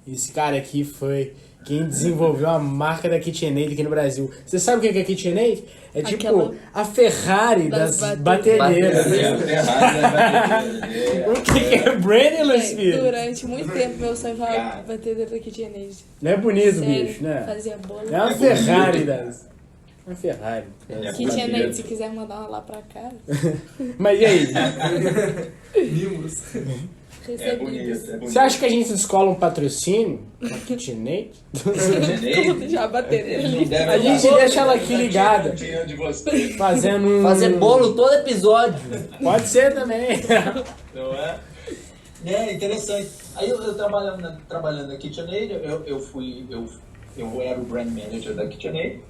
esse cara aqui foi quem desenvolveu a marca da KitchenAid aqui no Brasil. Você sabe o que é KitchenAid? É tipo Aquela a Ferrari das batedeiras. O que é branding, Luiz Filho? Durante muito tempo, meu sonho foi Cara. batedeira da KitchenAid. Não é bonito, Sério, bicho, né? fazia bolo. É uma Ferrari das... Uma Ferrari. KitchenAid, se quiser mandar uma lá pra cá, Mas e aí? Mimos. É bonito, recebidos. é bonito. Você acha que a gente descola um patrocínio na KitchenAid? KitchenAid? Já bateram Eles não ali. devem A gente dar deixa ela aqui bolo, ligada. dinheiro de vocês, Fazendo um... Fazer bolo todo episódio. Pode ser também. não é? É interessante. Aí eu trabalhando na KitchenAid, eu era o brand manager da KitchenAid.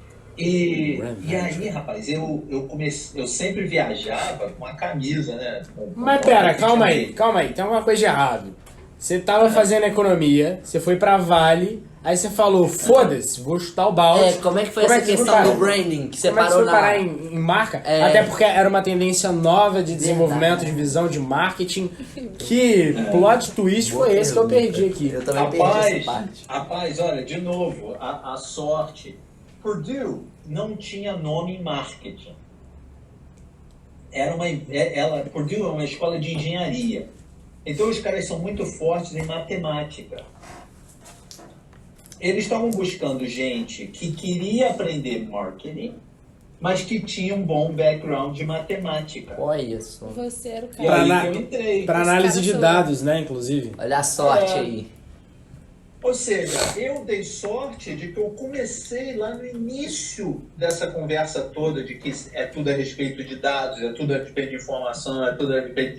E aí, rapaz, eu sempre viajava com a camisa, né? Mas pera, calma aí, tem alguma coisa de errado. Você tava fazendo economia, você foi pra Vale, aí você falou, foda-se, vou chutar o balde. Como é que foi Como é essa que você questão foi do branding que você Como é que você parou foi na... parar em marca? É. Até porque era uma tendência nova de desenvolvimento, de visão de marketing. Que plot twist foi esse que eu perdi aqui? Eu também perdi essa parte. Rapaz, olha, de novo, a sorte. Purdue não tinha nome em marketing. Purdue é uma escola de engenharia. Então os caras são muito fortes em matemática. Eles estavam buscando gente que queria aprender marketing, mas que tinha um bom background de matemática. Olha só. Você era o E cara. aí que eu entrei. Pra análise caras de são- dados, né, inclusive. Olha a sorte É. aí. Ou seja, eu dei sorte de que eu comecei lá no início dessa conversa toda de que é tudo a respeito de dados, é tudo a respeito de informação, é tudo a respeito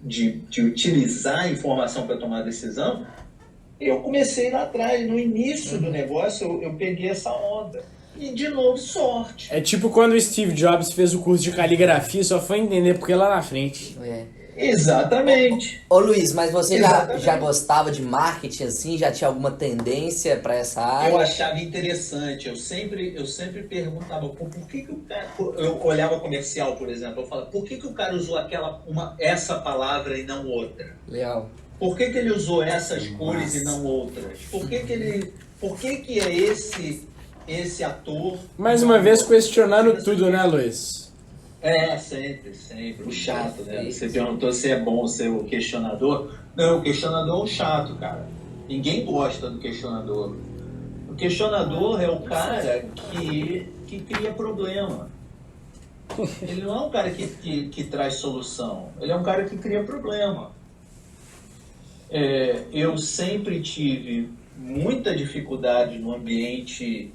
de utilizar a informação para tomar decisão. Eu comecei lá atrás, no início do negócio, eu peguei essa onda. E, de novo, sorte. É tipo quando o Steve Jobs fez o curso de caligrafia, só foi entender porque lá na frente. É. Exatamente. Ô Luiz, mas você Exatamente. já gostava de marketing assim? Já tinha alguma tendência pra essa área? Eu achava interessante, eu sempre perguntava por que o cara. Eu olhava comercial, por exemplo, eu falava, por que o cara usou essa palavra e não outra? Legal. Por que ele usou essas cores e não outras? Por que é esse ator? Mais uma vez questionando tudo, né, Luiz? Sempre. O chato, né? Você perguntou se é bom ser o questionador. Não, o questionador é um chato, cara. Ninguém gosta do questionador. O questionador é o cara que cria problema. Ele não é um cara que traz solução. Ele é um cara que cria problema. Eu sempre tive muita dificuldade no ambiente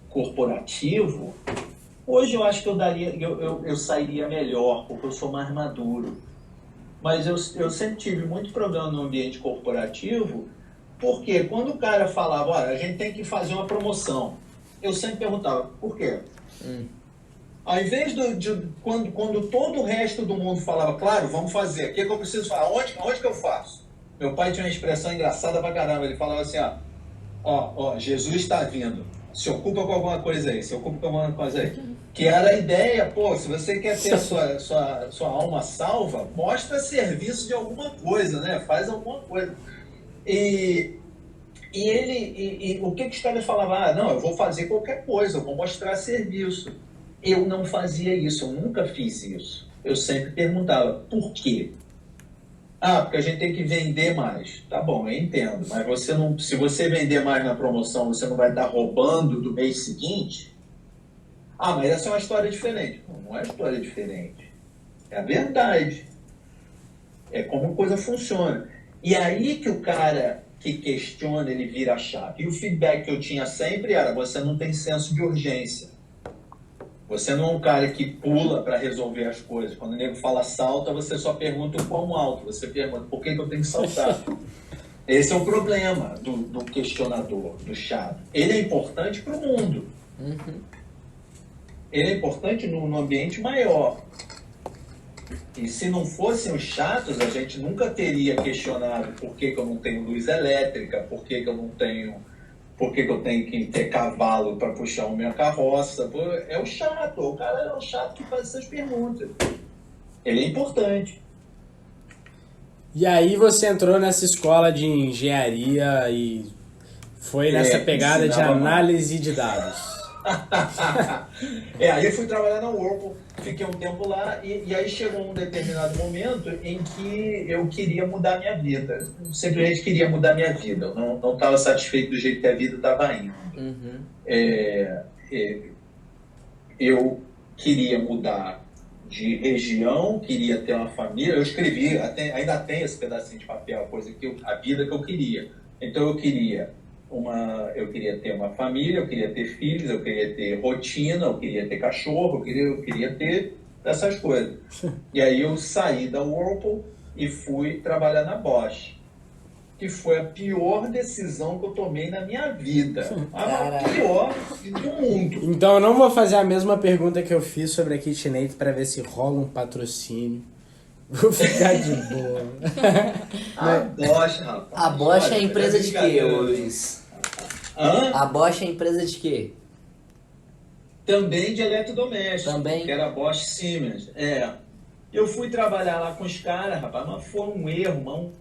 corporativo. Hoje eu acho que eu sairia melhor, porque eu sou mais maduro. Mas eu sempre tive muito problema no ambiente corporativo, porque quando o cara falava, olha, a gente tem que fazer uma promoção, eu sempre perguntava, por quê? Ao invés quando todo o resto do mundo falava, claro, vamos fazer, o que eu preciso fazer? Onde que eu faço? Meu pai tinha uma expressão engraçada pra caramba, ele falava assim, ó, Jesus está vindo, se ocupa com alguma coisa aí, que era a ideia, pô, se você quer ter sua alma salva, mostra serviço de alguma coisa, né? Faz alguma coisa. E o que os caras falavam? Não, eu vou fazer qualquer coisa, eu vou mostrar serviço. Eu não fazia isso, eu nunca fiz isso. Eu sempre perguntava, por quê? Porque a gente tem que vender mais. Tá bom, eu entendo, mas se você vender mais na promoção, você não vai estar roubando do mês seguinte? Mas essa é uma história diferente. Não é história diferente. É a verdade. É como a coisa funciona. E aí que o cara que questiona, ele vira a chave. E o feedback que eu tinha sempre era, você não tem senso de urgência. Você não é um cara que pula para resolver as coisas. Quando o nego fala salta, você só pergunta o quão alto. Você pergunta, por que eu tenho que saltar? Esse é o problema do questionador, do chato. Ele é importante para o mundo. Ele é importante no ambiente maior. E se não fossem os chatos, a gente nunca teria questionado por que eu não tenho luz elétrica, por que eu não tenho... Por que eu tenho que ter cavalo para puxar a minha carroça? É o chato, o cara é o chato que faz essas perguntas. Ele é importante. E aí você entrou nessa escola de engenharia e foi nessa pegada de análise de dados. Aí eu fui trabalhar na Whirlpool, fiquei um tempo lá e aí chegou um determinado momento em que eu queria mudar minha vida. Simplesmente queria mudar minha vida. Eu não estava satisfeito do jeito que a vida estava indo. Eu queria mudar de região, queria ter uma família. Eu escrevi, ainda tem esse pedacinho de papel, a vida que eu queria. Então eu queria ter uma família, eu queria ter filhos, eu queria ter rotina, eu queria ter cachorro, eu queria ter essas coisas. E aí eu saí da Whirlpool e fui trabalhar na Bosch, que foi a pior decisão que eu tomei na minha vida. A pior do mundo. Então eu não vou fazer a mesma pergunta que eu fiz sobre a KitchenAid para ver se rola um patrocínio. Vou ficar de boa. A Bosch, rapaz. A Bosch é empresa de quê, ô Luiz? A Bosch é empresa de quê? Também de eletrodoméstico. Também? Que era a Bosch Siemens. Eu fui trabalhar lá com os caras, rapaz, mas foi um erro,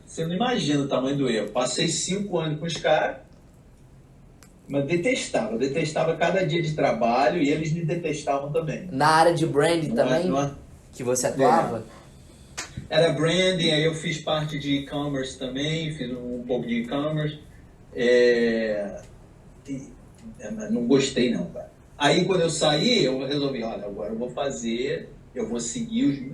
você não imagina o tamanho do erro. Passei 5 anos com os caras, mas detestava cada dia de trabalho e eles me detestavam também. Na área de branding também? Que você atuava? Era branding, aí eu fiz parte de e-commerce também, fiz um pouco de e-commerce. Não gostei não, cara. Aí quando eu saí, eu resolvi, olha, agora eu vou seguir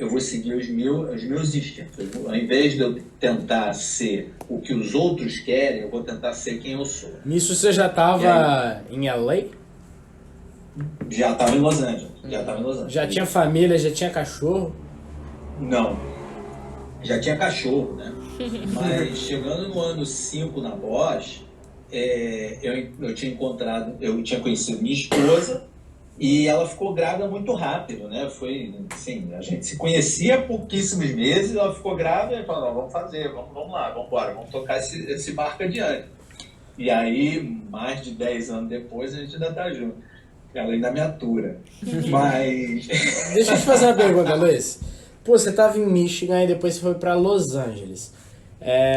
os meus instintos. Ao invés de eu tentar ser o que os outros querem, eu vou tentar ser quem eu sou. Nisso você já estava em LA? Já estava em Los Angeles. Já tinha família, já tinha cachorro? Não. Já tinha cachorro, né? Mas chegando no ano 5 na Bosch, eu tinha conhecido minha esposa e ela ficou grávida muito rápido, né? Foi, assim, a gente se conhecia há pouquíssimos meses, ela ficou grávida e falou, vamos fazer, vamos lá, vamos embora, vamos tocar esse barco adiante. E aí, mais de 10 anos depois, a gente ainda tá junto. Ela ainda me atura. Mas... Deixa eu te fazer uma pergunta, Luiz. Pô, você tava em Michigan e depois você foi para Los Angeles.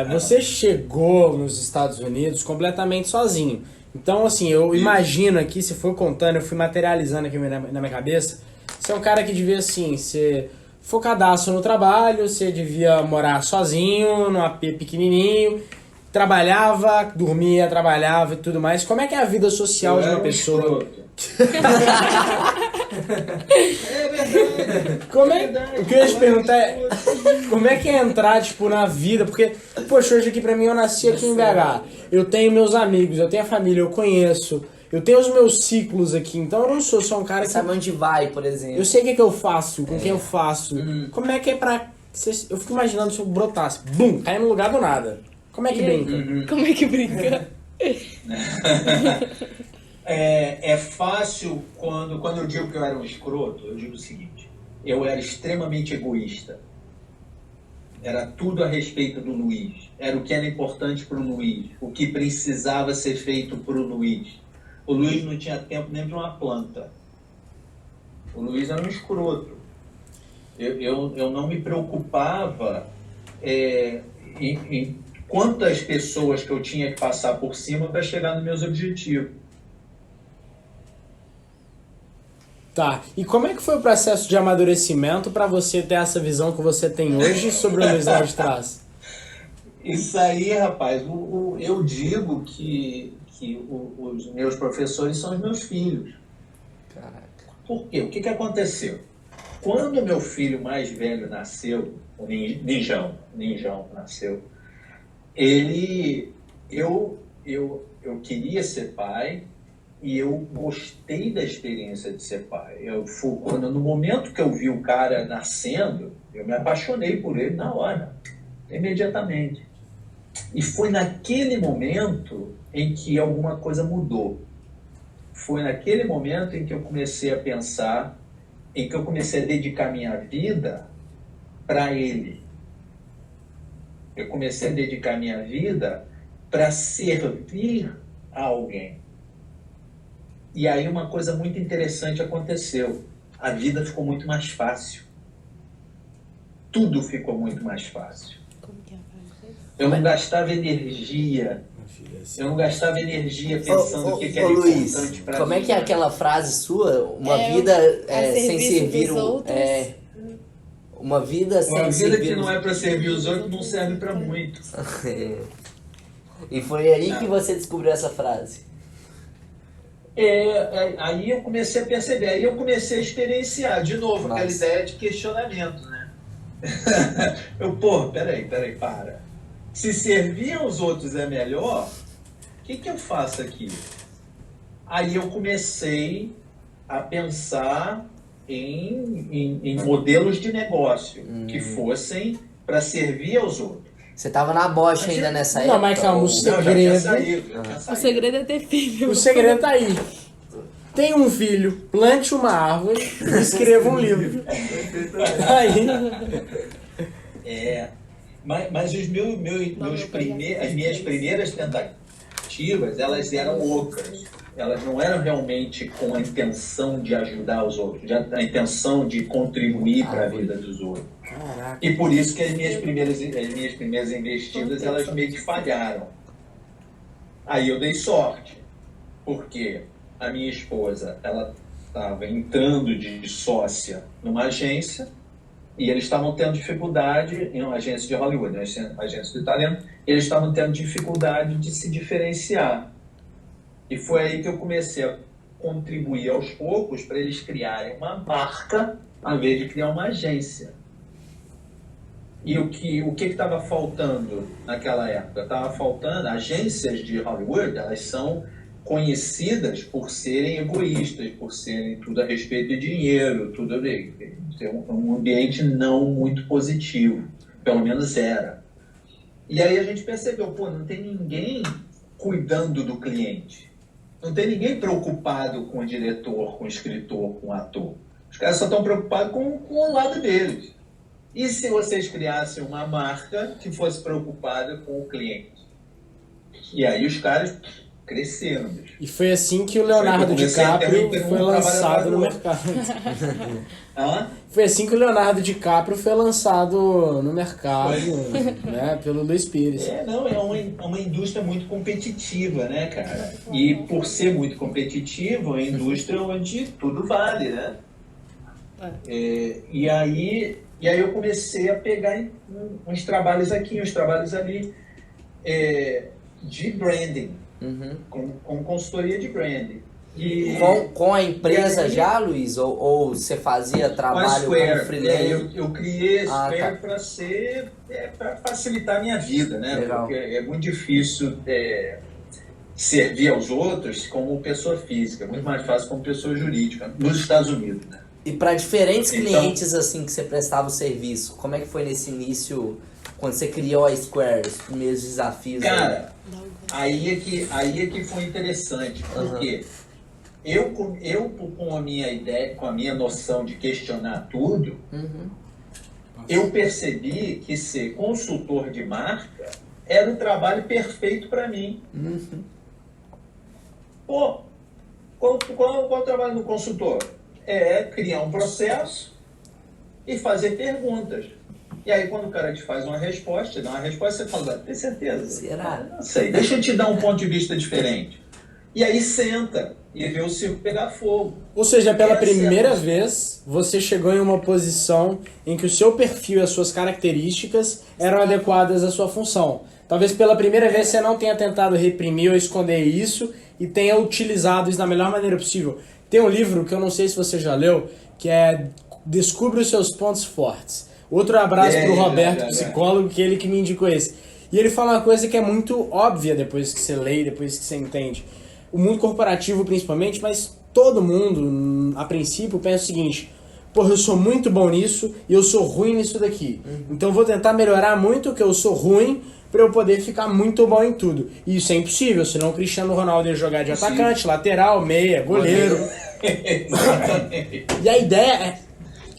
Você chegou nos Estados Unidos completamente sozinho. Então, assim, eu imagino aqui, se for contando, eu fui materializando aqui na minha cabeça, você é um cara que devia, assim, ser focadaço no trabalho, você devia morar sozinho, num AP pequenininho, trabalhava, dormia, trabalhava e tudo mais. Como é que é a vida social de uma pessoa? É verdade. O que eu ia te perguntar é, como é que é entrar, tipo, na vida? Porque, poxa, hoje aqui pra mim eu nasci aqui em BH. Eu tenho meus amigos, eu tenho a família, eu conheço. Eu tenho os meus ciclos aqui, então eu não sou só um cara que... Sabe onde vai, por exemplo. Eu sei o que eu faço, com quem eu faço. Como é que é pra... Eu fico imaginando se eu brotasse, bum, cair no lugar do nada. Como é que brinca? Como é que brinca? É fácil quando eu digo que eu era um escroto, eu digo o seguinte, eu era extremamente egoísta. Era tudo a respeito do Luiz. Era o que era importante para o Luiz, o que precisava ser feito para o Luiz. O Luiz não tinha tempo nem para uma planta. O Luiz era um escroto. Eu não me preocupava em quantas pessoas que eu tinha que passar por cima para chegar nos meus objetivos. Tá, e como é que foi o processo de amadurecimento para você ter essa visão que você tem hoje sobre o Luiz lá de trás? Isso aí, rapaz, eu digo que os meus professores são os meus filhos. Caraca. Por quê? O que aconteceu? Quando meu filho mais velho nasceu, o Ninjão nasceu, eu queria ser pai e eu gostei da experiência de ser pai. No momento que eu vi o cara nascendo, eu me apaixonei por ele na hora. imediatamente. E foi naquele momento em que alguma coisa mudou. Foi naquele momento em que eu comecei a pensar, em que eu comecei a dedicar minha vida para ele. Eu comecei a dedicar minha vida para servir a alguém. E aí uma coisa muito interessante aconteceu. A vida ficou muito mais fácil. Tudo ficou muito mais fácil. Eu não gastava energia. Eu não gastava energia pensando o que era Luiz, importante para mim. como é que é aquela frase sua? Uma vida sem servir uma vida sem Uma vida servir que não é para servir os outros não serve para muito. E foi aí que você descobriu essa frase. Aí eu comecei a perceber, aí eu comecei a experienciar de novo Nossa. aquela ideia de questionamento, né? Peraí, para. Se servir aos outros é melhor, o que eu faço aqui? Aí eu comecei a pensar em modelos de negócio que fossem para servir aos outros. Você tava na bocha ainda nessa época? Não, mas calma, o Não, já tinha segredo... saído. O segredo é ter filho. O segredo tá aí. Tem um filho, plante uma árvore e escreva um livro. Aí... Mas as minhas primeiras tentativas, elas eram outras. Elas não eram realmente com a intenção de ajudar os outros, a intenção de contribuir para a vida dos outros. Caraca. E por isso que as minhas primeiras investidas, elas meio que falharam. Aí eu dei sorte, porque a minha esposa, ela estava entrando de sócia numa agência, e eles estavam tendo dificuldade, em uma agência de Hollywood, uma agência do italiano, eles estavam tendo dificuldade de se diferenciar. E foi aí que eu comecei a contribuir aos poucos para eles criarem uma marca, ao invés de criar uma agência. E o que estava faltando naquela época? Estava faltando, agências de Hollywood, elas são conhecidas por serem egoístas, por serem tudo a respeito de dinheiro, tudo um ambiente não muito positivo, pelo menos era. E aí a gente percebeu, não tem ninguém cuidando do cliente, não tem ninguém preocupado com o diretor, com o escritor, com o ator. Os caras só estão preocupados com o lado deles. E se vocês criassem uma marca que fosse preocupada com o cliente? E aí os caras crescendo. E foi assim que o Leonardo DiCaprio foi lançado no mercado. Foi assim que o Leonardo DiCaprio foi lançado no mercado, né, pelo Luiz Pires. É uma indústria muito competitiva, né, cara? E por ser muito competitiva, é uma indústria onde tudo vale, né? E aí eu comecei a pegar uns trabalhos aqui, uns trabalhos ali, de branding. Com consultoria de branding. Com a empresa aí, já, Luiz? Ou você fazia trabalho como freelancer? Eu criei a Square para facilitar a minha vida, né? Legal. Porque é muito difícil servir aos outros como pessoa física, muito mais fácil como pessoa jurídica, nos Estados Unidos, né? E para diferentes clientes assim que você prestava o serviço, como é que foi nesse início, quando você criou a Square, os primeiros desafios? Cara, aí é que foi interessante, porque eu com a minha ideia, com a minha noção de questionar tudo, eu percebi que ser consultor de marca era o trabalho perfeito para mim. Qual o trabalho do consultor? É criar um processo e fazer perguntas. E aí, quando o cara te faz uma resposta, te dá uma resposta, você fala, tem certeza? Será? Não sei, deixa eu te dar um ponto de vista diferente. E aí senta e vê o circo pegar fogo. Ou seja, pela primeira vez, você chegou em uma posição em que o seu perfil e as suas características eram adequadas à sua função. Talvez pela primeira vez você não tenha tentado reprimir ou esconder isso e tenha utilizado isso da melhor maneira possível. Tem um livro que eu não sei se você já leu, que é Descubra os Seus Pontos Fortes. Outro abraço pro Roberto, psicólogo, que ele que me indicou esse. E ele fala uma coisa que é muito óbvia depois que você lê, depois que você entende. O mundo corporativo principalmente, mas todo mundo, a princípio, pensa o seguinte: porra, eu sou muito bom nisso e eu sou ruim nisso daqui. Então eu vou tentar melhorar muito o que eu sou ruim pra eu poder ficar muito bom em tudo. E isso é impossível, senão o Cristiano Ronaldo ia jogar de atacante, lateral, meia, goleiro. Exatamente. E a ideia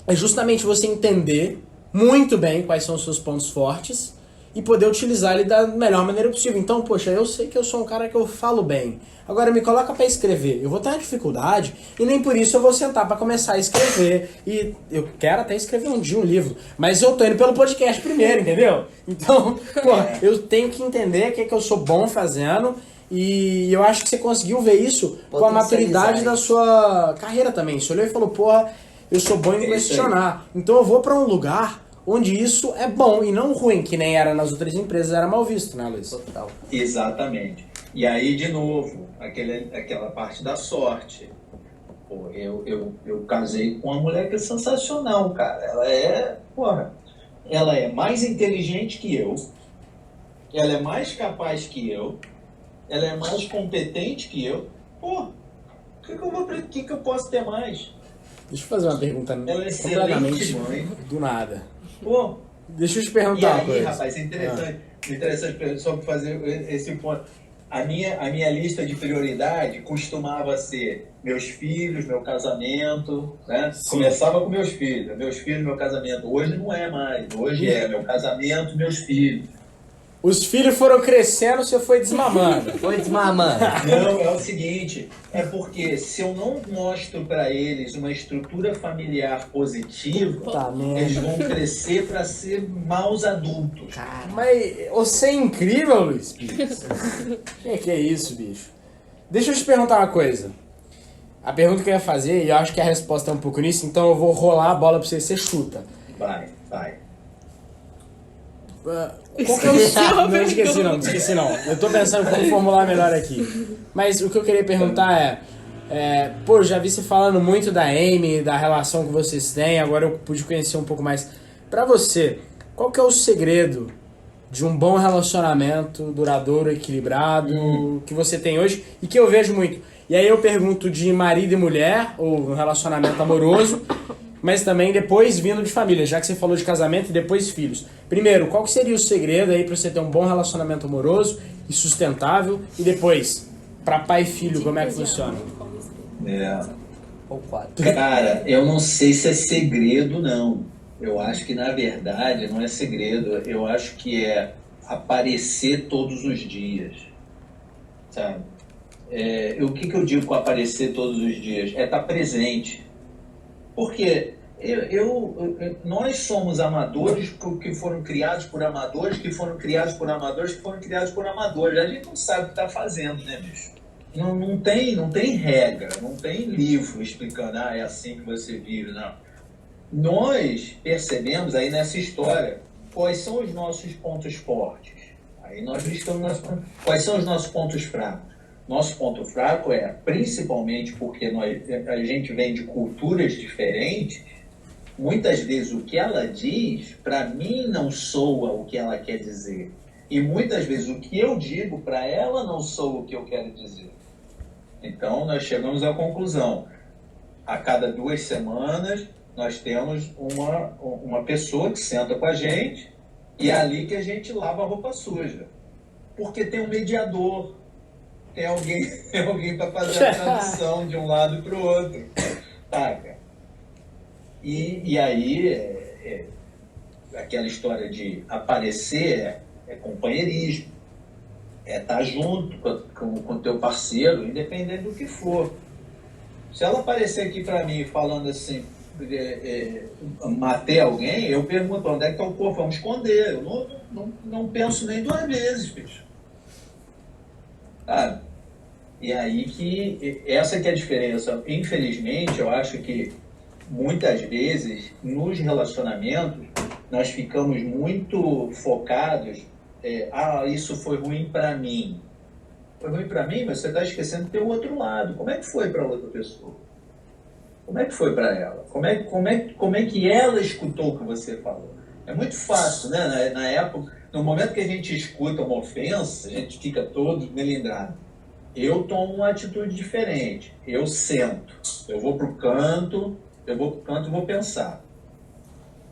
é justamente você entender muito bem quais são os seus pontos fortes e poder utilizar ele da melhor maneira possível. Então, poxa, eu sei que eu sou um cara que eu falo bem. Agora me coloca pra escrever. Eu vou ter uma dificuldade e nem por isso eu vou sentar pra começar a escrever. E eu quero até escrever um dia um livro, mas eu tô indo pelo podcast primeiro, entendeu? Então, porra, eu tenho que entender o que é que eu sou bom fazendo. E eu acho que você conseguiu ver isso com a maturidade da sua carreira também. Você olhou e falou, porra, eu sou bom em questionar. Então eu vou pra um lugar onde isso é bom e não ruim, que nem era nas outras empresas, era mal visto, né, Luiz? Total. Exatamente. E aí, de novo, aquela parte da sorte. Pô, eu casei com uma mulher que é sensacional, cara. Ela é mais inteligente que eu, ela é mais capaz que eu, ela é mais competente que eu. Pô, o que eu posso ter mais? Deixa eu fazer uma pergunta Ela é completamente excelente mãe. do nada. Pô, Deixa eu te e perguntar uma aí, coisa. rapaz, interessante só para fazer esse ponto. A minha lista de prioridade costumava ser meus filhos, meu casamento, né? Sim. Começava com meus filhos, meu casamento. Hoje não é mais, hoje é meu casamento, meus filhos. Os filhos foram crescendo, você foi desmamando. Foi desmamando. Não, é o seguinte, é porque se eu não mostro para eles uma estrutura familiar positiva, Tá, merda. eles vão crescer para ser maus adultos. Mas você é incrível, Luiz Pires. Que é isso, bicho? Deixa eu te perguntar uma coisa. A pergunta que eu ia fazer, e eu acho que a resposta é um pouco nisso, então eu vou rolar a bola pra você chuta. Vai. Qual que é o seu? Não esqueci não. Eu tô pensando como formular melhor aqui. Mas o que eu queria perguntar pô, já vi você falando muito da Amy, da relação que vocês têm, agora eu pude conhecer um pouco mais. Pra você, qual que é o segredo de um bom relacionamento duradouro, equilibrado, que você tem hoje e que eu vejo muito? E aí eu pergunto de marido e mulher, ou um relacionamento amoroso, mas também depois vindo de família, já que você falou de casamento e depois filhos. Primeiro, qual que seria o segredo aí pra você ter um bom relacionamento amoroso e sustentável? E depois, pra pai e filho, como é que funciona? Ou 4. Cara, eu não sei se é segredo, não. Eu acho que, na verdade, não é segredo. Eu acho que é aparecer todos os dias, sabe? O que eu digo com aparecer todos os dias? É estar presente. Porque nós somos amadores que foram criados por amadores, que foram criados por amadores, que foram criados por amadores. A gente não sabe o que está fazendo, né, bicho? Não tem regra, não tem livro explicando, é assim que você vive, não. Nós percebemos aí nessa história quais são os nossos pontos fortes. Aí nós listamos quais são os nossos pontos fracos. Nosso ponto fraco é, principalmente porque a gente vem de culturas diferentes, muitas vezes o que ela diz, para mim, não soa o que ela quer dizer. E muitas vezes o que eu digo para ela não soa o que eu quero dizer. Então, nós chegamos à conclusão. A cada 2 semanas, nós temos uma pessoa que senta com a gente e é ali que a gente lava a roupa suja. Porque tem um mediador. Tem alguém para fazer a tradução de um lado para o outro. Tá, cara. E aí, aquela história de aparecer é companheirismo. É estar junto com o teu parceiro, independente do que for. Se ela aparecer aqui para mim falando assim, matei alguém, eu pergunto, onde é que está o corpo? Vamos esconder. Eu não penso nem 2 vezes, bicho. Sabe? E aí essa que é a diferença. Infelizmente, eu acho que muitas vezes nos relacionamentos nós ficamos muito focados, isso foi ruim para mim. Foi ruim para mim, mas você está esquecendo de ter o outro lado. Como é que foi para outra pessoa? Como é que foi para ela? Como é que ela escutou o que você falou? É muito fácil, né? Na época, no momento que a gente escuta uma ofensa, a gente fica todo melindrado. Eu tomo uma atitude diferente. Eu sento. Eu vou pro canto, eu vou pro canto e vou pensar.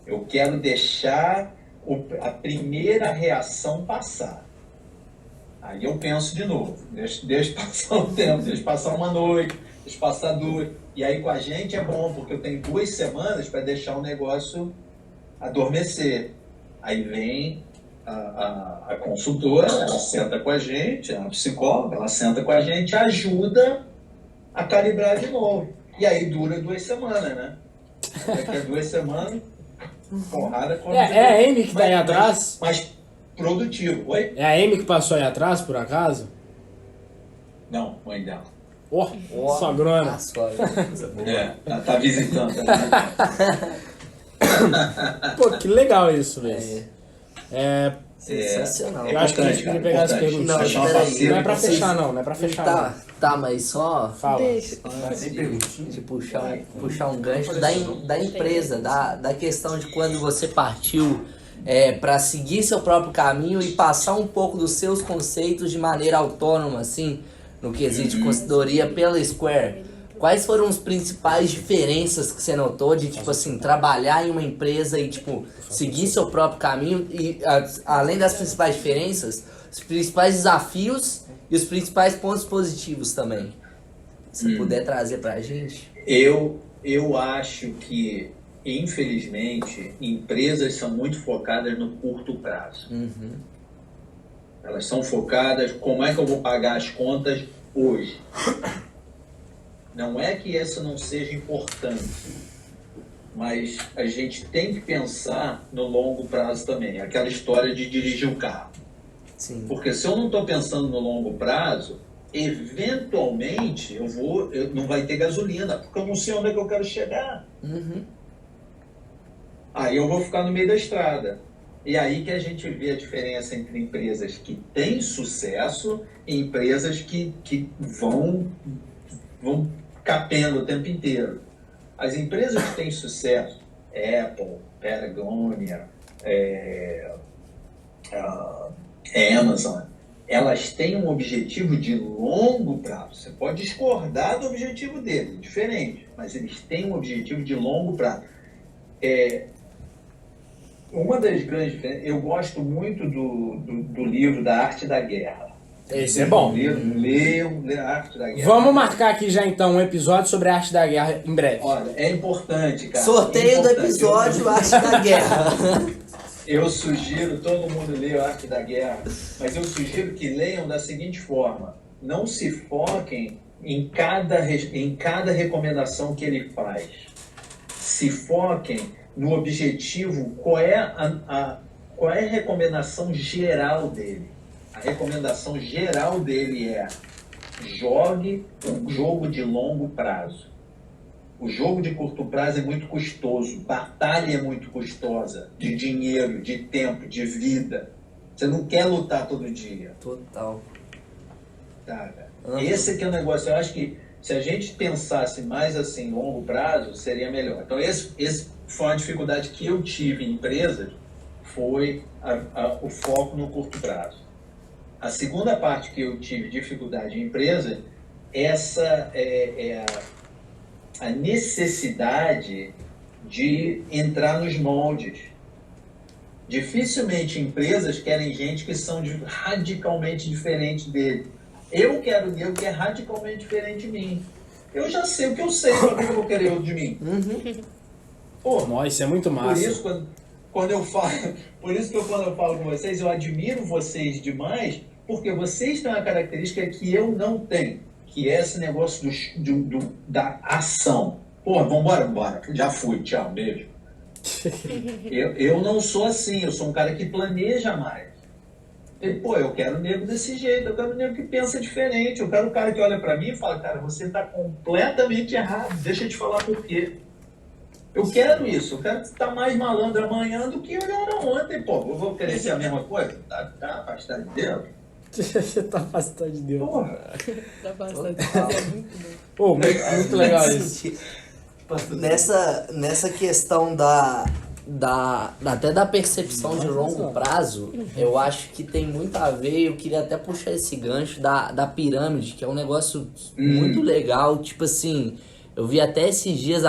Eu quero deixar a primeira reação passar. Aí eu penso de novo, deixa passar um tempo, deixa passar uma noite, deixa passar 2. E aí com a gente é bom, porque eu tenho 2 semanas para deixar o negócio adormecer. Aí vem a consultora, ela senta com a gente, a psicóloga, ela senta com a gente, ajuda a calibrar de novo. E aí dura 2 semanas, né? Daqui a 2 semanas, porrada. É a Amy que tá aí atrás? Mas produtivo. Oi? É a Amy que passou aí atrás, por acaso? Não, mãe dela. Sogrona. Ela tá visitando. Pô, que legal isso, velho. Sensacional. Eu acho que a gente podia pegar as perguntas. Não, peraí. Não é pra fechar, não. Não é pra fechar, Tá, mas só Fala. Deixa. de puxar um gancho da empresa, da questão de quando você partiu para seguir seu próprio caminho e passar um pouco dos seus conceitos de maneira autônoma, assim, no quesito de consultoria pela Square. Quais foram as principais diferenças que você notou de, tipo assim, trabalhar em uma empresa e, tipo, seguir seu próprio caminho e, além das principais diferenças, os principais desafios e os principais pontos positivos também? Se puder trazer pra gente. Eu acho que, infelizmente, empresas são muito focadas no curto prazo. Elas são focadas, como é que eu vou pagar as contas hoje? Não é que essa não seja importante, mas a gente tem que pensar no longo prazo também. Aquela história de dirigir o carro. Sim. Porque se eu não estou pensando no longo prazo, eventualmente não vai ter gasolina, porque eu não sei onde é que eu quero chegar. Aí eu vou ficar no meio da estrada. E aí que a gente vê a diferença entre empresas que têm sucesso e empresas que vão capendo o tempo inteiro. As empresas que têm sucesso, Apple, Patagonia, Amazon, elas têm um objetivo de longo prazo. Você pode discordar do objetivo deles, diferente, mas eles têm um objetivo de longo prazo. Uma das grandes diferenças, eu gosto muito do livro Da Arte da Guerra. Esse é bom. Leiam A Arte da Guerra. Vamos marcar aqui já então um episódio sobre a arte da guerra em breve. Olha, é importante, cara. Sorteio do episódio Arte da Guerra. Eu sugiro todo mundo ler A Arte da Guerra, mas eu sugiro que leiam da seguinte forma: não se foquem em cada recomendação que ele faz. Se foquem no objetivo, qual é a recomendação geral dele. A recomendação geral dele é: jogue um jogo de longo prazo. O jogo de curto prazo é muito custoso, batalha é muito custosa, de dinheiro, de tempo, de vida. Você não quer lutar todo dia. Total. Tá, cara. Esse aqui é o negócio. Eu acho que se a gente pensasse mais assim, longo prazo, seria melhor. Então, esse foi uma dificuldade que eu tive em empresas, foi o foco no curto prazo. A segunda parte que eu tive dificuldade em empresa, essa é a necessidade de entrar nos moldes. Dificilmente empresas querem gente que são radicalmente diferentes dele. Eu quero nego que é radicalmente diferente de mim. Eu já sei o que eu sei, por que eu vou querer outro de mim? Pô, Nossa, isso é muito massa. por isso, quando eu falo com vocês, eu admiro vocês demais, porque vocês têm uma característica que eu não tenho, que é esse negócio da ação. Pô, vambora, já fui, tchau, beijo. Eu não sou assim, eu sou um cara que planeja mais. Eu quero um nego desse jeito, eu quero um nego que pensa diferente, eu quero um cara que olha pra mim e fala: cara, você tá completamente errado, deixa eu te falar por quê. Eu quero isso, eu quero estar mais malandro amanhã do que eu era ontem, pô. Eu vou querer ser a mesma coisa? Tá afastado de Deus? Tá afastado de Deus. Porra. Dá bastante. É muito bom. Pô, muito legal isso. Nessa questão até da percepção de longo prazo, eu acho que tem muito a ver. Eu queria até puxar esse gancho da pirâmide, que é um negócio muito legal. Tipo assim, eu vi até esses dias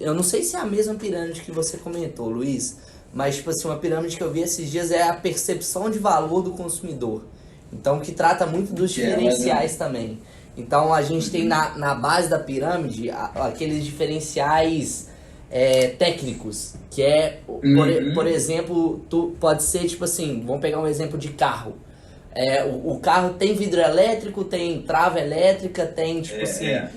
eu não sei se é a mesma pirâmide que você comentou, Luiz, mas tipo assim, uma pirâmide que eu vi esses dias é a percepção de valor do consumidor. Então, que trata muito dos diferenciais também. Então, a gente tem na base da pirâmide aqueles diferenciais técnicos, que é, por exemplo, pode ser tipo assim, vamos pegar um exemplo de carro. O carro tem vidro elétrico, tem trava elétrica, tem tipo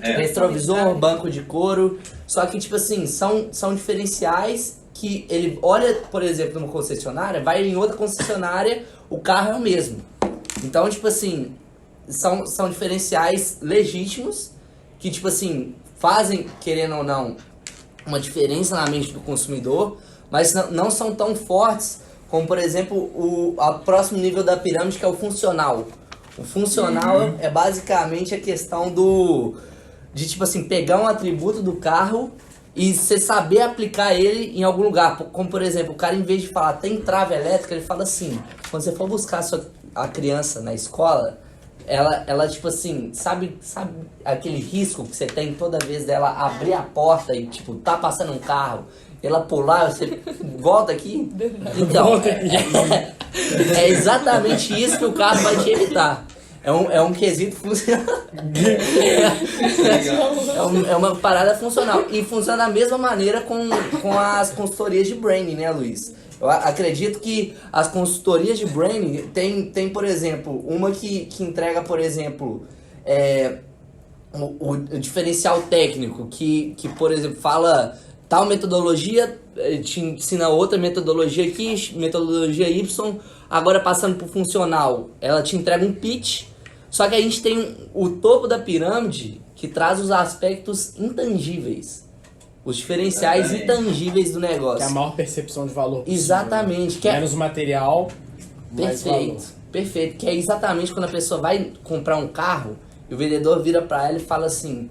retrovisor, banco de couro. Só que tipo assim, são diferenciais que ele olha, por exemplo, numa concessionária, vai em outra concessionária, o carro é o mesmo. Então, tipo assim, são diferenciais legítimos que, tipo assim, fazem, querendo ou não, uma diferença na mente do consumidor, mas não são tão fortes como, por exemplo, o próximo nível da pirâmide, que é o funcional. O funcional é basicamente a questão de, tipo assim, pegar um atributo do carro e você saber aplicar ele em algum lugar. Como, por exemplo, o cara, em vez de falar tem trava elétrica, ele fala assim, quando você for buscar a criança na escola, ela tipo assim, sabe aquele risco que você tem toda vez dela abrir a porta e, tipo, tá passando um carro, ela pular, você volta aqui? Então, é exatamente isso que o carro vai te evitar. É um quesito funcional. É uma parada funcional. E funciona da mesma maneira com as consultorias de branding, né, Luiz? Eu acredito que as consultorias de branding tem, por exemplo, uma que entrega, por exemplo, o diferencial técnico, que, por exemplo, fala tal metodologia, te ensina outra metodologia aqui, metodologia Y, agora passando para o funcional, ela te entrega um pitch, só que a gente tem o topo da pirâmide que traz os aspectos intangíveis. Os diferenciais intangíveis do negócio. Que é a maior percepção de valor possível. Exatamente. Né? Menos material, mais valor. Perfeito. Que é exatamente quando a pessoa vai comprar um carro e o vendedor vira pra ela e fala assim,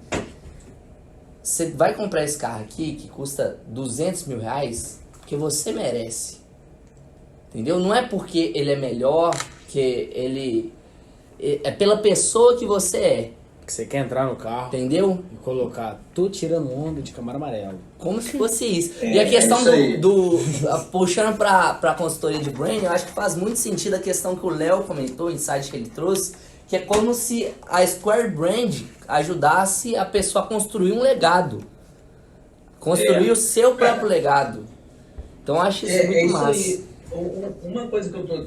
você vai comprar esse carro aqui que custa 200 mil reais porque você merece. Entendeu? Não é porque ele é melhor, que ele... É pela pessoa que você é. Que você quer entrar no carro, entendeu? E colocar, tô tirando onda de Camaro amarelo. Como se fosse isso. E a questão puxando pra consultoria de branding, eu acho que faz muito sentido a questão que o Léo comentou, o insight que ele trouxe, que é como se a Square Brand ajudasse a pessoa a construir um legado. Construir o seu próprio legado. Então eu acho isso muito massa. Aí. Uma coisa que eu tô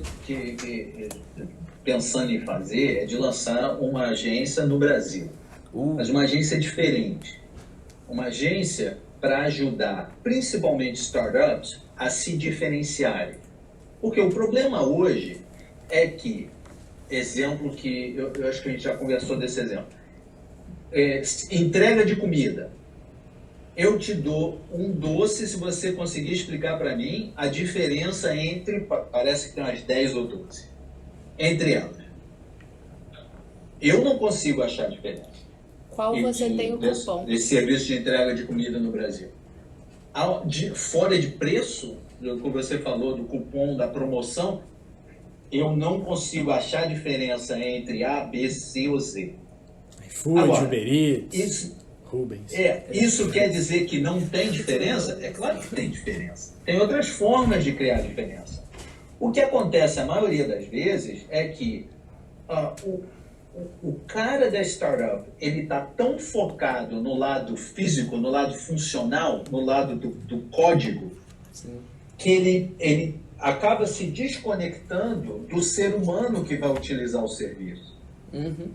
pensando em fazer é de lançar uma agência no Brasil. Mas uma agência diferente. Uma agência para ajudar, principalmente startups, a se diferenciarem. Porque o problema hoje é que, exemplo que eu acho que a gente já conversou desse exemplo, entrega de comida. Eu te dou um doce se você conseguir explicar para mim a diferença entre, parece que tem umas 10 ou 12, entre elas. Eu não consigo achar diferença. Qual você tem o cupom? Desse serviço de entrega de comida no Brasil. Fora de preço, como você falou, do cupom, da promoção, eu não consigo achar diferença entre A, B, C ou Z. iFood, Uber Eats, Rubens. Isso quer dizer que não tem diferença? É claro que tem diferença. Tem outras formas de criar diferença. O que acontece a maioria das vezes é que o cara da startup, ele está tão focado no lado físico, no lado funcional, no lado do código, sim, que ele acaba se desconectando do ser humano que vai utilizar o serviço. Uhum.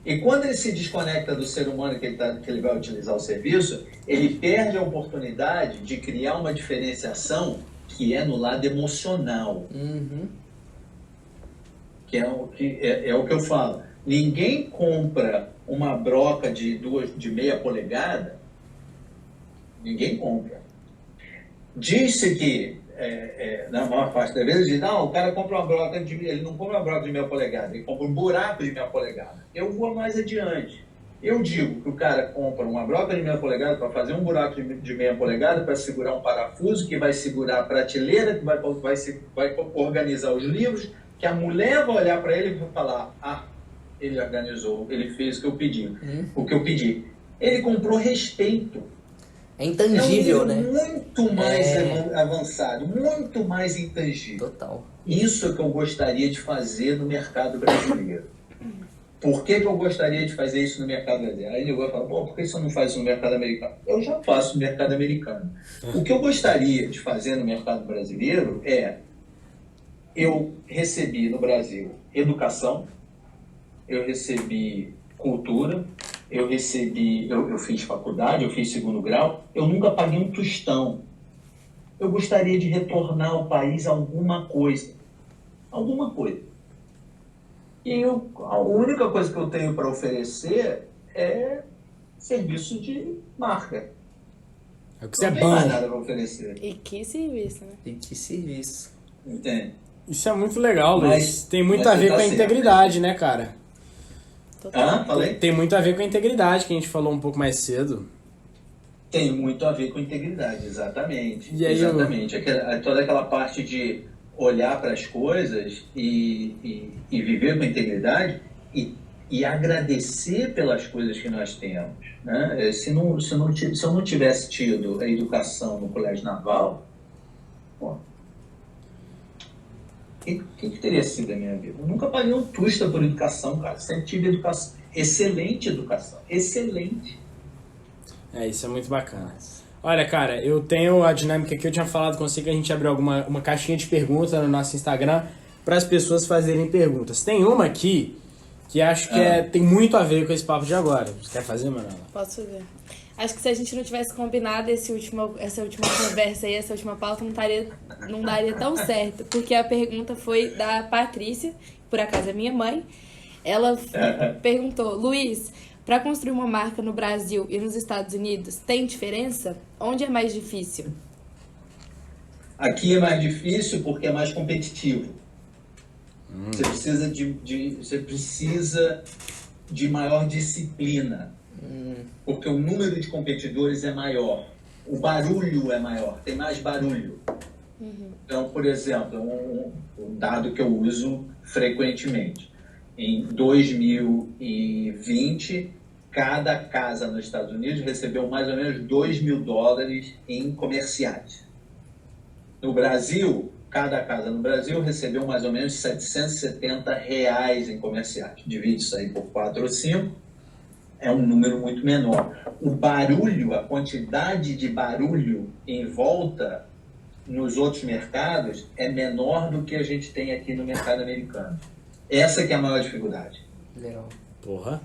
E quando ele se desconecta do ser humano que ele vai utilizar o serviço, ele perde a oportunidade de criar uma diferenciação que é no lado emocional. Uhum. Que é o que eu falo. Ninguém compra uma broca de meia polegada, ninguém compra. Diz-se que, na maior parte das vezes, o cara compra uma broca ele não compra uma broca de meia polegada, ele compra um buraco de meia polegada. Eu vou mais adiante. Eu digo que o cara compra uma broca de meia polegada para fazer um buraco de meia polegada para segurar um parafuso, que vai segurar a prateleira, que vai organizar os livros, que a mulher vai olhar para ele e vai falar, ele organizou, ele fez o que eu pedi. O que eu pedi. Ele comprou respeito. É intangível, é um nível né? muito mais avançado, muito mais intangível. Total. Isso é que eu gostaria de fazer no mercado brasileiro. Por que eu gostaria de fazer isso no mercado brasileiro? Aí ele vai falar, por que você não faz isso no mercado americano? Eu já faço no mercado americano. O que eu gostaria de fazer no mercado brasileiro eu recebi no Brasil educação, eu recebi cultura, eu fiz faculdade, eu fiz segundo grau, eu nunca paguei um tostão. Eu gostaria de retornar ao país alguma coisa. Alguma coisa. E a única coisa que eu tenho para oferecer é serviço de marca. É o que você é Não tem mais bom. nada para oferecer. E que serviço, né? E que serviço. Entende? Isso é muito legal, Luiz. Mas- Tem muito mas a você ver tá com a certo. integridade, né, cara? Total. Falei? Tem muito a ver com a integridade que a gente falou um pouco mais cedo. Tem muito a ver com integridade, exatamente. E aí exatamente. Toda aquela parte de olhar para as coisas e viver com integridade e agradecer pelas coisas que nós temos. Né? Se eu não tivesse tido a educação no Colégio Naval, o que teria sido a minha vida? Eu nunca paguei um tusta por educação, cara. Sempre tive educação. Excelente educação. Excelente. Isso é muito bacana. Olha, cara, eu tenho a dinâmica que eu tinha falado com você, que a gente abriu uma caixinha de perguntas no nosso Instagram para as pessoas fazerem perguntas. Tem uma aqui que acho que tem muito a ver com esse papo de agora. Você quer fazer, Manuela? Posso ver. Acho que se a gente não tivesse combinado essa última conversa aí, essa última pauta, não daria tão certo. Porque a pergunta foi da Patrícia, por acaso é minha mãe. Ela perguntou, Luiz, para construir uma marca no Brasil e nos Estados Unidos, tem diferença? Onde é mais difícil? Aqui é mais difícil porque é mais competitivo. Você precisa de maior disciplina. Porque o número de competidores é maior. O barulho é maior, tem mais barulho. Então, por exemplo, um dado que eu uso frequentemente. Em 2020, cada casa nos Estados Unidos recebeu mais ou menos $2.000 em comerciais. No Brasil, cada casa no Brasil recebeu mais ou menos R$770 em comerciais. Divide isso aí por 4 ou 5, é um número muito menor. O barulho, a quantidade de barulho em volta nos outros mercados é menor do que a gente tem aqui no mercado americano. Essa que é a maior dificuldade. Legal. Porra.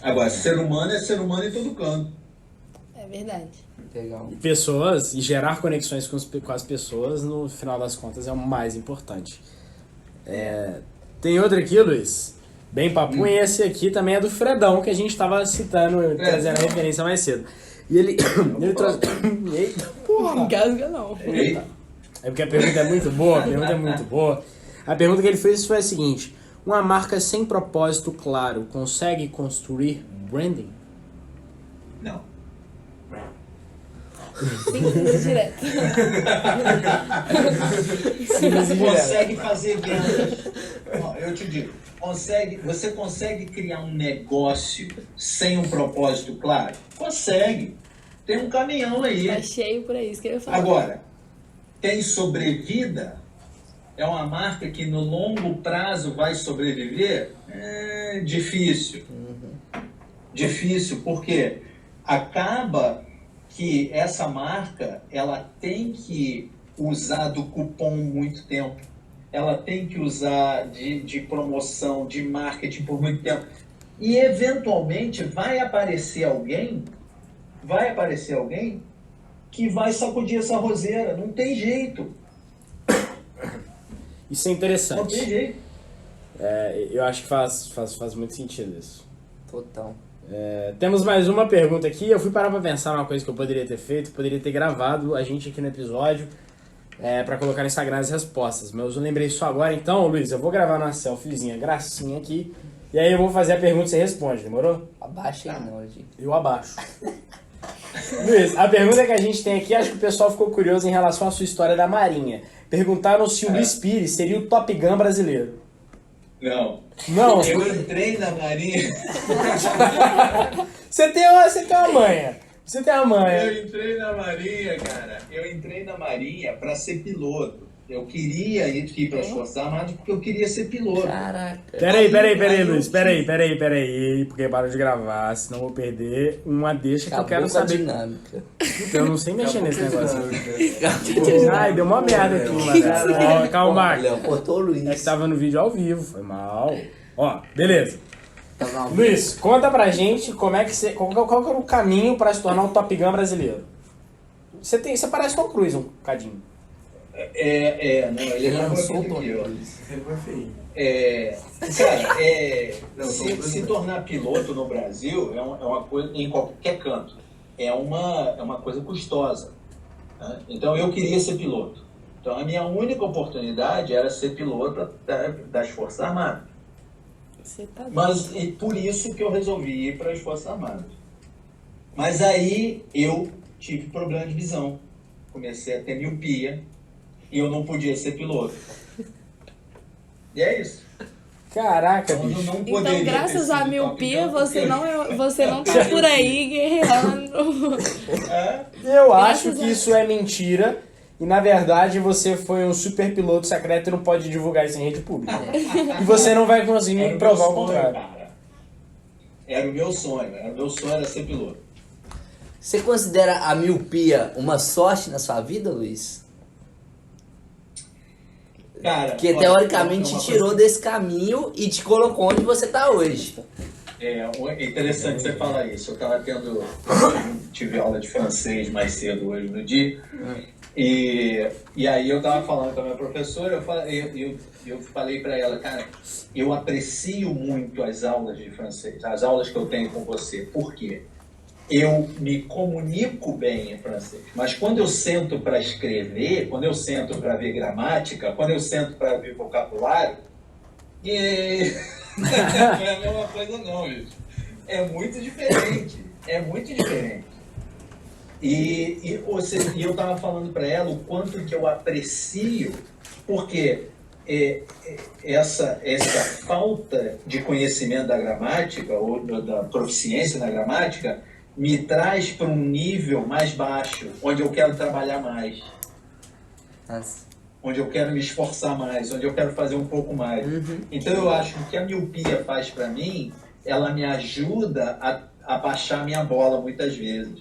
Agora, ser humano é ser humano em todo canto. É verdade. Legal. Pessoas e gerar conexões com as pessoas, no final das contas, é o mais importante. Tem outra aqui, Luiz, bem papum, e esse aqui também é do Fredão, que a gente estava citando, trazendo a referência mais cedo. E ele trouxe... Eita, porra! Engasga não. Eita. É porque a pergunta é muito boa, A pergunta que ele fez foi a seguinte: uma marca sem propósito claro consegue construir branding? Não. Simples e direto. Consegue fazer vendas. Ó, eu te digo, você consegue criar um negócio sem um propósito claro? Consegue. Tem um caminhão aí. Tá cheio por aí, isso que eu ia falar. Agora, tem sobrevida? É uma marca que no longo prazo vai sobreviver? É difícil. Difícil, porque acaba que essa marca ela tem que usar do cupom muito tempo. Ela tem que usar de promoção, de marketing por muito tempo. E, eventualmente, vai aparecer alguém que vai sacudir essa roseira. Não tem jeito. Isso é Não tem interessante. jeito. Eu acho que faz muito sentido isso. Total. Temos mais uma pergunta aqui. Eu fui parar pra pensar numa coisa que eu poderia ter feito. Poderia ter gravado a gente aqui no episódio pra colocar no Instagram as respostas. Mas eu lembrei só agora. Então, Luiz, eu vou gravar uma selfiezinha gracinha aqui. E aí eu vou fazer a pergunta e você responde, demorou? Abaixa aí não, gente. Eu abaixo. Luiz, a pergunta que a gente tem aqui, acho que o pessoal ficou curioso em relação à sua história da Marinha. Perguntaram se o Luiz Pires seria o Top Gun brasileiro. Não. Não. Eu entrei na Marinha. Você tem uma manha. Você tem a manha. Eu entrei na Marinha, cara. Eu entrei na Marinha para ser piloto. Eu queria ir para as Forças Armadas porque eu queria ser piloto. Caraca. Peraí, Luiz. Peraí. Porque para de gravar, senão eu vou perder uma deixa que eu quero Acabou com a saber. dinâmica. Eu não sei mexer nesse negócio. Dinâmica. Ai, deu uma merda aqui, mano. Ó, calma, Léo, botou o Luiz. É que tava no vídeo ao vivo, foi mal. Ó, beleza. Tava ao Luiz, conta pra gente como é que você. Qual que era o caminho pra se tornar um Top Gun brasileiro? Você parece Tom Cruise um bocadinho. Não, ele é mais lançou o bonito Tom que eu. Cruise. Ele foi feio. Cara, se tornar piloto no Brasil é uma coisa, em qualquer canto, é uma coisa custosa. Né? Então eu queria ser piloto. Então a minha única oportunidade era ser piloto das Forças Armadas. Você tá doido. Mas e por isso que eu resolvi ir para as Forças Armadas. Mas aí eu tive problema de visão. Comecei a ter miopia e eu não podia ser piloto. E é isso. Caraca, Então, eu bicho. não Então, poderia graças ter à sido miopia, Top Gun, você não tá por aí guerreando. Eu acho Graças que a- isso é mentira. E na verdade você foi um super piloto secreto e não pode divulgar isso em rede pública. E você não vai conseguir Era o provar meu o contrário. cara. Era o meu sonho era ser piloto. Você considera a miopia uma sorte na sua vida, Luiz? Cara, Que olha, teoricamente é uma te tirou coisa- desse caminho e te colocou onde você tá hoje. É interessante você falar isso. Eu tive aula de francês mais cedo hoje no dia. E aí eu tava falando com a minha professora, eu falei para ela, cara, eu aprecio muito as aulas de francês, as aulas que eu tenho com você. Por quê? Eu me comunico bem em francês, mas quando eu sento para escrever, quando eu sento para ver gramática, quando eu sento para ver vocabulário, não é a mesma coisa não, gente. É muito diferente. É muito diferente. E eu estava falando para ela o quanto que eu aprecio, porque essa falta de conhecimento da gramática, ou da proficiência na gramática, me traz para um nível mais baixo, onde eu quero trabalhar mais, Nossa. onde eu quero me esforçar mais, onde eu quero fazer um pouco mais. Então eu acho que o que a miopia faz para mim, ela me ajuda a baixar minha bola muitas vezes,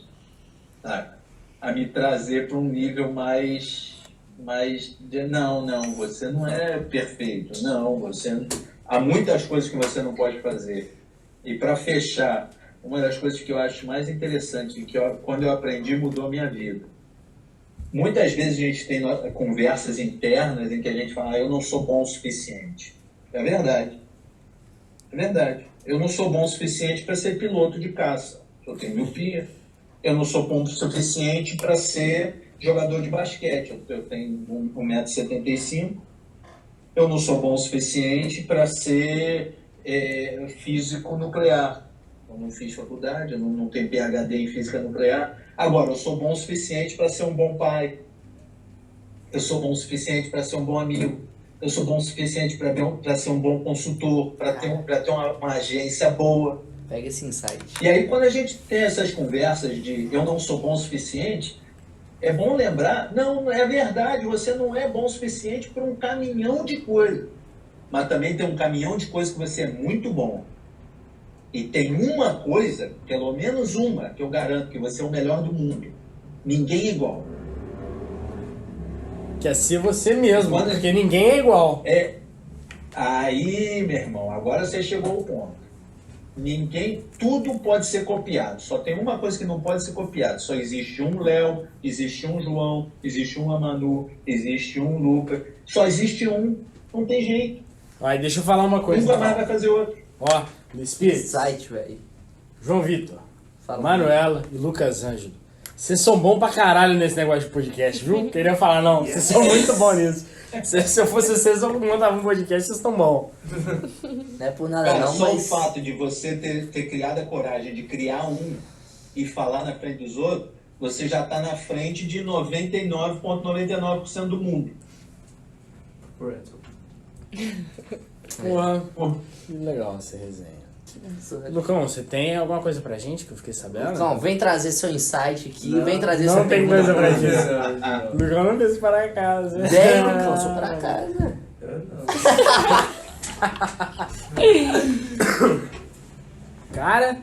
sabe? A me trazer para um nível mais não, você não é perfeito, não, há muitas coisas que você não pode fazer. E para fechar, uma das coisas que eu acho mais interessante, quando eu aprendi, mudou a minha vida. Muitas vezes a gente tem conversas internas em que a gente fala, eu não sou bom o suficiente. É verdade. É verdade. Eu não sou bom o suficiente para ser piloto de caça. Eu tenho miopia. Eu não sou bom o suficiente para ser jogador de basquete. Eu tenho 1,75 m. Eu não sou bom o suficiente para ser físico nuclear. Eu não fiz faculdade, eu não tenho PhD em física nuclear. Agora, eu sou bom o suficiente para ser um bom pai. Eu sou bom o suficiente para ser um bom amigo. Eu sou bom o suficiente para ser um bom consultor, para ter uma agência boa. Pega esse insight. E aí, quando a gente tem essas conversas de eu não sou bom o suficiente, é bom lembrar, não é verdade, você não é bom o suficiente para um caminhão de coisa. Mas também tem um caminhão de coisa que você é muito bom. E tem uma coisa, pelo menos uma, que eu garanto que você é o melhor do mundo. Ninguém é igual. Que é ser você mesmo, Quando- porque ninguém é igual. Aí, meu irmão, agora você chegou ao ponto. Tudo pode ser copiado. Só tem uma coisa que não pode ser copiado. Só existe um Léo, existe um João, existe um Amanu, existe um Lucas. Só existe um. Não tem jeito. Aí, deixa eu falar uma coisa. Nunca mais vai fazer outro. Ó, Espírito, Insight, velho. João Vitor, Fala. Manuela e Lucas Ângelo. Vocês são bons pra caralho nesse negócio de podcast, viu? Queria falar, não, vocês são muito bons nisso. Se eu fosse vocês, eu montava um podcast, vocês estão bons. Não é por nada Cara, não, só mas... o fato de você ter criado a coragem de criar um e falar na frente dos outros, você já está na frente de 99,99% do mundo. Porra, que legal essa resenha. Lucão, você tem alguma coisa pra gente que eu fiquei sabendo? Lucão, vem trazer seu insight aqui, Não, vem trazer não sua tem pergunta. coisa pra Não, gente. não. Lucão não fez para casa. Vem, Lucão, sou pra casa. Eu não. Cara,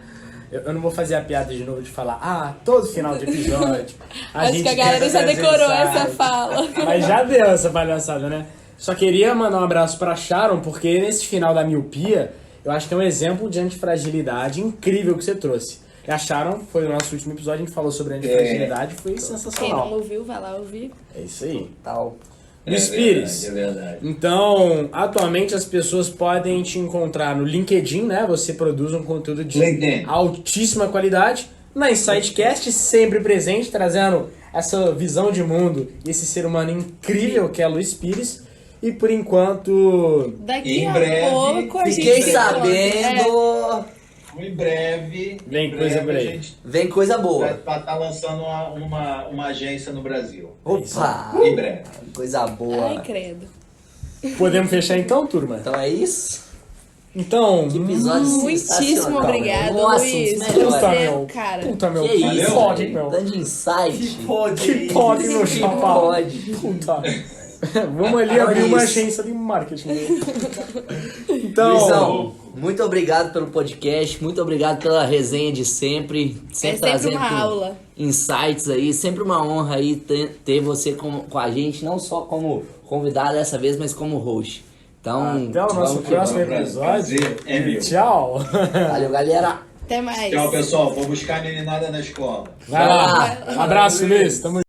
eu não vou fazer a piada de novo de falar, todo final de episódio. Acho que a gente galera tenta já trazer decorou insight. essa fala. Mas já deu essa palhaçada, né? Só queria mandar um abraço pra Sharon, porque nesse final da miopia, eu acho que é um exemplo de antifragilidade incrível que você trouxe. E a Sharon, foi o nosso último episódio, a gente falou sobre antifragilidade, foi Quem não sensacional. ouviu, vai lá ouvir. É isso aí. Tal. Luiz Pires. É verdade. Então, atualmente as pessoas podem te encontrar no LinkedIn, né? Você produz um conteúdo de LinkedIn. altíssima qualidade. Na Insightcast, sempre presente, trazendo essa visão de mundo e esse ser humano incrível que é Luiz Pires. E por enquanto, Daqui Em a breve, pouco a gente Fiquei se encontra. sabendo. Em breve. Vem em coisa breve por aí. A gente Vem coisa boa. vai estar lançando uma agência no Brasil. Opa! Em breve. Coisa boa. Ai, credo. podemos fechar então, turma? Então é isso. Então, Que episódio Muitíssimo sensacional. obrigada, Nossa, Luiz. um dos Você, melhores. cara. puta meu, Que isso, Valeu. pode, velho. meu. Tanto insight. Que pode. Que pode, meu Que chapéu. pode. Puta. Vamos ali Olha abrir uma isso. agência de marketing. Então, Luizão, muito obrigado pelo podcast, muito obrigado pela resenha de sempre. É Sempre sempre trazendo uma aula. insights aí, sempre uma honra aí ter você com a gente, não só como convidado dessa vez, mas como host. Então, até o nosso vamos que próximo vamos. episódio. Prazer, é meu. Tchau. Valeu, galera. Até mais. Tchau, pessoal. Vou buscar a meninada na escola. Vai lá. Abraço, Luiz. Tamo